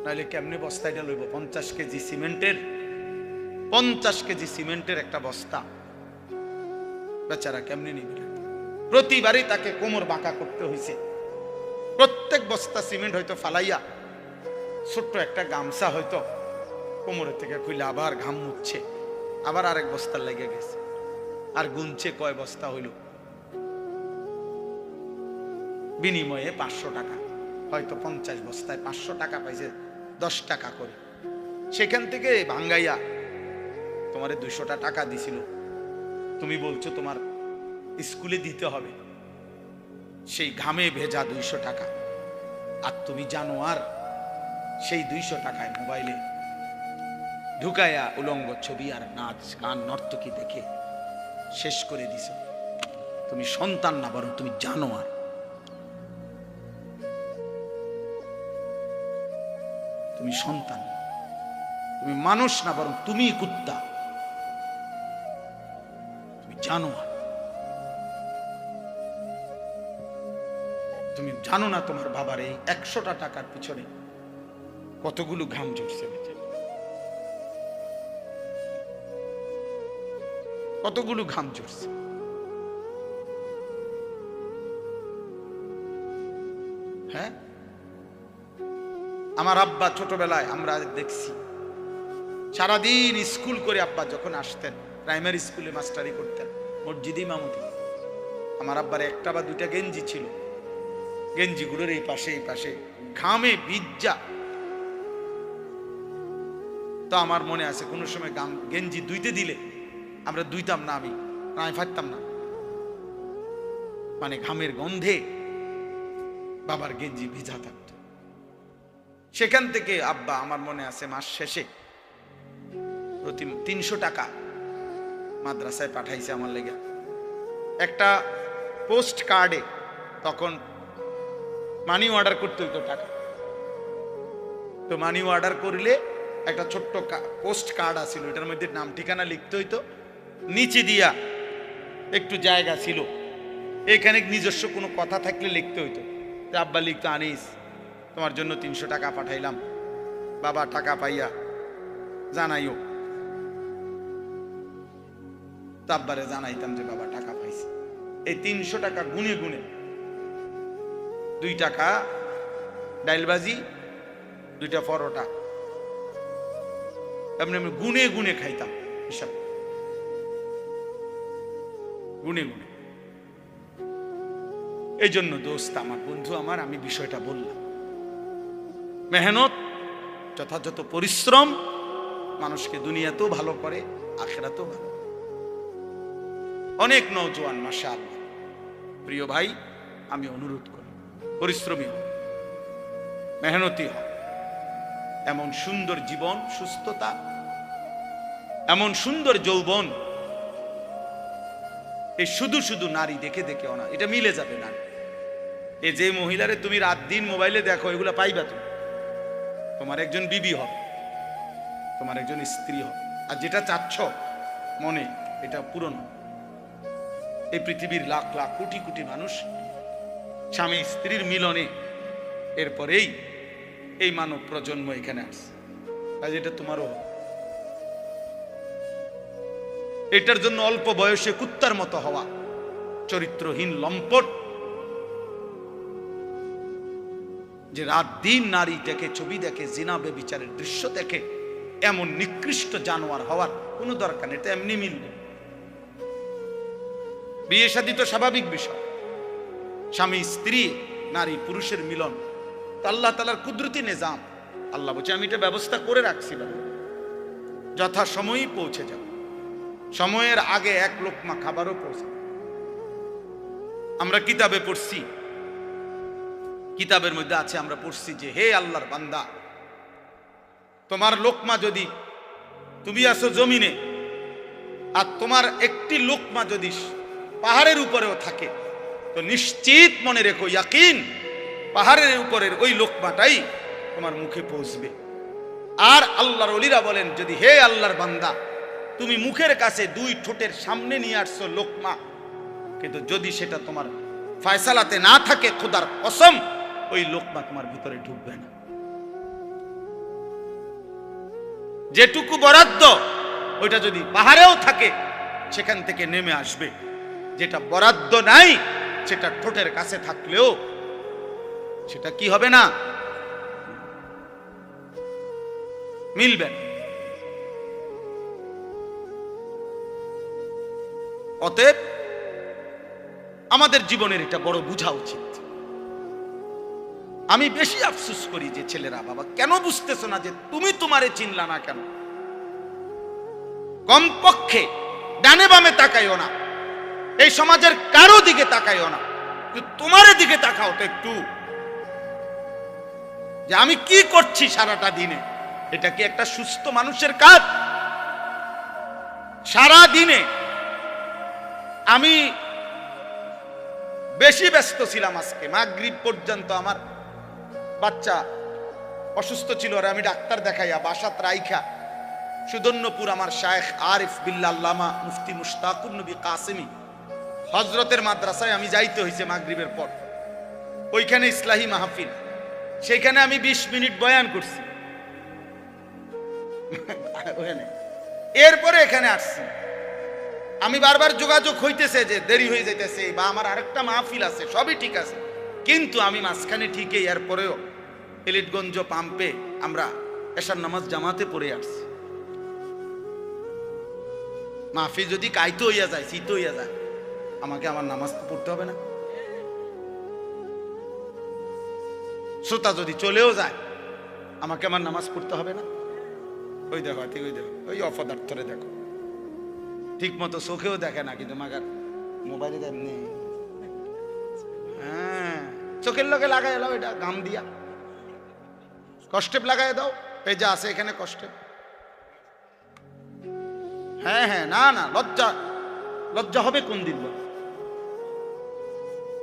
নাহলে কেমনে বস্তাটা লইব? 50 কেজি সিমেন্টের, 50 কেজি সিমেন্টের একটা বস্তা বেচারা কেমনে নিবে? প্রতিবারই তাকে কোমর বাঁকা করতে হয়েছে। প্রত্যেক বস্তা সিমেন্ট হয়তো ফালাইয়া ছোট্ট একটা গামছা হয়তো কোমরের থেকে খুলে আবার ঘাম মুছছে, আবার আরেক বস্তা লেগে গেছে, আর গুনছে কয় বস্তা হইল। বিনিময়ে 500 টাকা, হয়তো 50 বস্তায় 500 টাকা পাইছে, 10 টাকা করে। সেখান থেকে ভাঙ্গাইয়া তোমারে 200 টাকা দিছিল, তুমি বলছো তোমার স্কুলে দিতে হবে, সেই ঘামে ভেজা 200 টাকা। আর তুমি জানো আর সেই 200 টাকায় মোবাইলে ঢুকাইয়া উলঙ্গ ছবি আর নাচ গান নর্তকী দেখে শেষ করে দিছ। তুমি সন্তান না, বরং তুমি জানো আর। তুমি সন্তান, তুমি মানুষ না, বরং তুমি কুত্তা। তুমি জানো আর। তুমি জানো না তোমার বাবার এই 100টা টাকার পিছনে কতগুলো ঘাম ঝরছে, কতগুলো ঘাম ঝরছে। হ্যাঁ, আমার আব্বা ছোটবেলায় আমরা দেখছি সারাদিন স্কুল করে আব্বা যখন আসতেন, প্রাইমারি স্কুলে মাস্টারি করতেন, মসজিদে ইমামতি। আমার আব্বার একটা বা দুইটা গেঞ্জি ছিল, গেঞ্জিগুলোর এই পাশে এই পাশে ঘামে ভিজা। তো আমার মনে আছে কোনো সময় গেঞ্জি ধুইতে দিলে আমরা ধুইতাম না, আমি ফাটতাম না, মানে ঘামের গন্ধে বাবার গেঞ্জি ভিজা থাকত। সেখান থেকে আব্বা, আমার মনে আছে, মাস শেষে প্রতি 300 টাকা মাদ্রাসায় পাঠাইছে আমার লেগে। একটা পোস্ট কার্ডে তখন মানি অর্ডার করতে হইতো টাকা, তো মানি অর্ডার করলে একটা ছোট্ট পোস্ট কার্ড আছিল, এটার মধ্যে নাম ঠিকানা লিখতে হইতো, নিচে দিয়া একটু জায়গা ছিল, এখানে নিজস্ব কোনো কথা থাকলে লিখতে হইতো। আব্বা লিখতো, আনিস তোমার জন্য 300 টাকা পাঠাইলাম, বাবা টাকা পাইয়া জানাইও। আব্বারে জানাইতাম যে বাবা টাকা পাইছে। এই 300 টাকা গুনে গুনে 2 টাকা ডাইলবাজি, 2টা পরোটা, এমনি আমি গুনে গুনে খাইতাম, হিসাব গুনে গুনে। এই জন্য দোস্ত আমার, বন্ধু আমার, আমি বিষয়টা বললাম, মেহনত, যথাযথ পরিশ্রম মানুষকে দুনিয়াতেও ভালো করে, আখিরাতেও ভালো। অনেক নওজোয়ান মাশাআল্লাহ, প্রিয় ভাই, আমি অনুরোধ করি পরিশ্রমী হোক, মেহনতি হোক। এমন সুন্দর জীবন, সুস্থতা, এমন সুন্দর যৌবন, এই শুধু শুধু নারী দেখে দেখে না, এটা মিলে যাবে না। এই যে মহিলারে তুমি রাত দিন মোবাইলে দেখো, এগুলা পাইবা তুমি, তোমার একজন বিবি হবে, তোমার একজন স্ত্রী হবে। আর যেটা চাচ্ছ মনে, এটা পূরণ। এই পৃথিবীর লাখ লাখ কোটি কোটি মানুষ স্বামী স্ত্রীর মিলনে এরপরেই এই মানব প্রজন্ম এখানে আসছে, আজ এটা তোমারও হবে। এটার জন্য অল্প বয়সে কুত্তার মতো হওয়া, চরিত্রহীন লম্পট, যে রাত দিন নারী দেখে, ছবি দেখে, জিনা বেবিচারের দৃশ্য দেখে, এমন নিকৃষ্ট জানোয়ার হওয়ার কোনো দরকার নেই। এটা এমনি মিলবে। বিয়ে শাদী তো স্বাভাবিক বিষয়, স্বামী স্ত্রী, নারী পুরুষের মিলন, আল্লাহ তাআলার কুদরতি নিজাম। আল্লাহ বলছে আমি এটা ব্যবস্থা করে রাখছি, যথা সময়ই পৌঁছে যাবে, সময়ের আগে এক লোকমা খাবারও পৌঁছে। আমরা কিতাবে পড়ছি কিতাবের মধ্যে আছে, আমরা পড়ছি যে হে আল্লাহর বান্দা, তোমার লোকমা যদি, তুমি আছো জমিনে আর তোমার একটি লোকমা যদি পাহাড়ের উপরেও থাকে, তো নিশ্চিত মনে রেখো, ইয়াকিন, পাহাড়ের উপরের ওই লোকমাটাই তোমার মুখে পৌঁছবে। আর আল্লাহর ওলিরা বলেন, যদি হে আল্লাহর বান্দা, তুমি মুখের কাছে দুই ঠোঁটের সামনে নিয়ে আসছো লোকমা, কিন্তু যদি সেটা তোমার ফয়সালাতে না থাকে, খোদার কসম ওই লোকমা তোমার ভিতরে ঢুকবে না। যেটুকু বরাদ্দ ওইটা যদি পাহাড়েও থাকে সেখান থেকে নেমে আসবে, যেটা বরাদ্দ নাই সেটা ঠোঁটের কাছে থাকলেও সেটা কি হবে না, মিলবে না। অতএব আমাদের জীবনের এটা বড় বোঝা উচিত। আমি বেশি আফসোস করি যে ছেলেরা, বাবা কেন বুঝতেছো না যে তুমি তোমারে চিনলা না কেন? কমপক্ষে ডানে বামে তাকাইও না, এই সমাজের কারো দিকে তাকাইও না, তোমার দিকে তাকাও তো একটু, যে আমি কি করছি সারাটা দিনে। এটা কি একটা সুস্থ মানুষের কাজ? সারা দিনে আমি বেশি ব্যস্ত ছিলাম, আজকে মাগরিব পর্যন্ত আমার বাচ্চা অসুস্থ ছিল, আর আমি ডাক্তার দেখাইয়া বাসাত রাইখা সুদন্যপুর আমার শায়েখ আরিফ বিল্লাহ আল্লামা মুফতি মুশতাকুর নবী কাসেমি হযরতের মাদ্রাসায় আমি যাইতে হয়েছে মাগরিবের পর। ওইখানে ইসলাহি মাহফিল, সেখানে আমি 20 মিনিট বয়ান করছি, এরপরে এখানে আসছি। আমি বারবার যোগাযোগ হইতেছে যে দেরি হয়ে যাইতেছে, বা আমার আরেকটা মাহফিল আছে, সবই ঠিক আছে, কিন্তু আমি মাঝখানে ঠিকই এরপরেও এলিটগঞ্জ পাম্পে আমরা এশার নামাজ জামাতে পড়ে আসছি। মাহফিল যদি কাইতে হইয়া যায়, শীত হইয়া যায়, আমাকে আমার নামাজ তো পড়তে হবে না? শ্রোতা যদি চলেও যায়, আমাকে আমার নামাজ পড়তে হবে না? ওই দেখো, ঠিক ওই দেখো, ওই অপদার্থরে দেখো, ঠিক মতো চোখেও দেখে না, কিন্তু মাগার মোবাইলে এমনি, হ্যাঁ, চোখের লগে লাগাই এলাও, এটা গাম দিয়া কষ্টেপ লাগাই দাও, এই যে আছে এখানে কষ্টেপ। হ্যাঁ হ্যাঁ, না না, লজ্জা, লজ্জা হবে কোন দিন?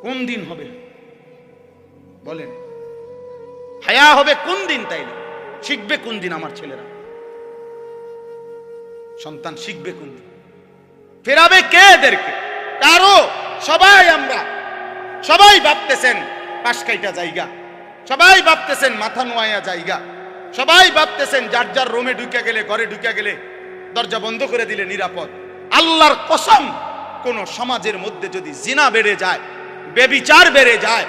কোন দিন হবে বলেন? হায়া হবে কোন দিন? তাইলে শিখবে কোন দিন আমার ছেলেরা? সন্তান শিখবে কোন দিন? ফেরাবে কে এদেরকে? কারো। সবাই আমরা, সবাই ভাবতেছেন পাশ কাইটা জায়গা, সবাই ভাবতেছেন মাথা নোয়া জায়গা, সবাই ভাবতেছেন যার যার রুমে ঢুকে গেলে, ঘরে ঢুকে গেলে দরজা বন্ধ করে দিলে নিরাপদ। আল্লাহর কসম, কোন সমাজের মধ্যে যদি জিনা বেড়ে যায়, বেবিচার বেড়ে যায়,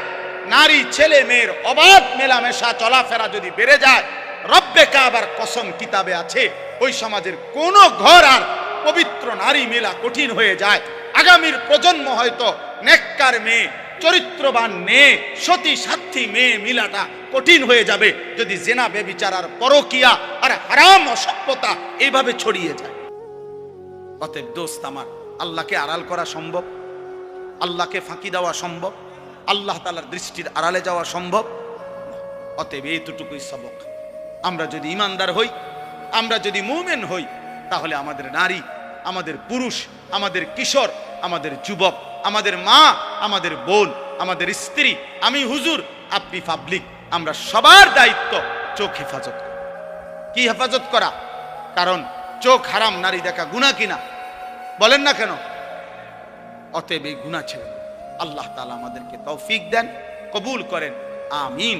নারী ছেলে মেয়ের অবাধ মেলামেশা চলাফেরা যদি বেড়ে যায়, রব্বে কাবার কসম কিতাবে আছে, ওই সমাজের কোন ঘর আর পবিত্র নারী মেলা কঠিন হয়ে যায়। আগামীর প্রজন্ম হয়তো নেককার মেয়ে, চরিত্রবান মেয়ে, সতী সাথী মেয়ে মিলাটা কঠিন হয়ে যাবে যদি জেনা বেবিচার আর পরকিয়া আর হারাম অসভ্যতা এইভাবে ছড়িয়ে যায়। অতএব দোস্ত আমার, আল্লাহকে আড়াল করা সম্ভব? আল্লাহকে ফাঁকি দেওয়া সম্ভব? আল্লাহ তাআলার দৃষ্টির আড়ালে যাওয়া সম্ভব? অতএব এইটুকুই সবক। আমরা যদি ইমানদার হই, আমরা যদি মুমিন হই, তাহলে আমাদের নারী, আমাদের পুরুষ, আমাদের কিশোর, আমাদের যুবক, আমাদের মা, আমাদের বোন, আমাদের স্ত্রী, আমি হুজুর, আপনি পাবলিক, আমরা সবার দায়িত্ব চোখ হেফাজত করা। কি হেফাজত করা? কারণ চোখ হারাম নারী দেখা গুনাহ কিনা? বলেন না কেন? অতএব এই গুনাহ ছেড়ে আল্লাহ তাআলা আমাদেরকে তৌফিক দেন, কবুল করেন, আমিন।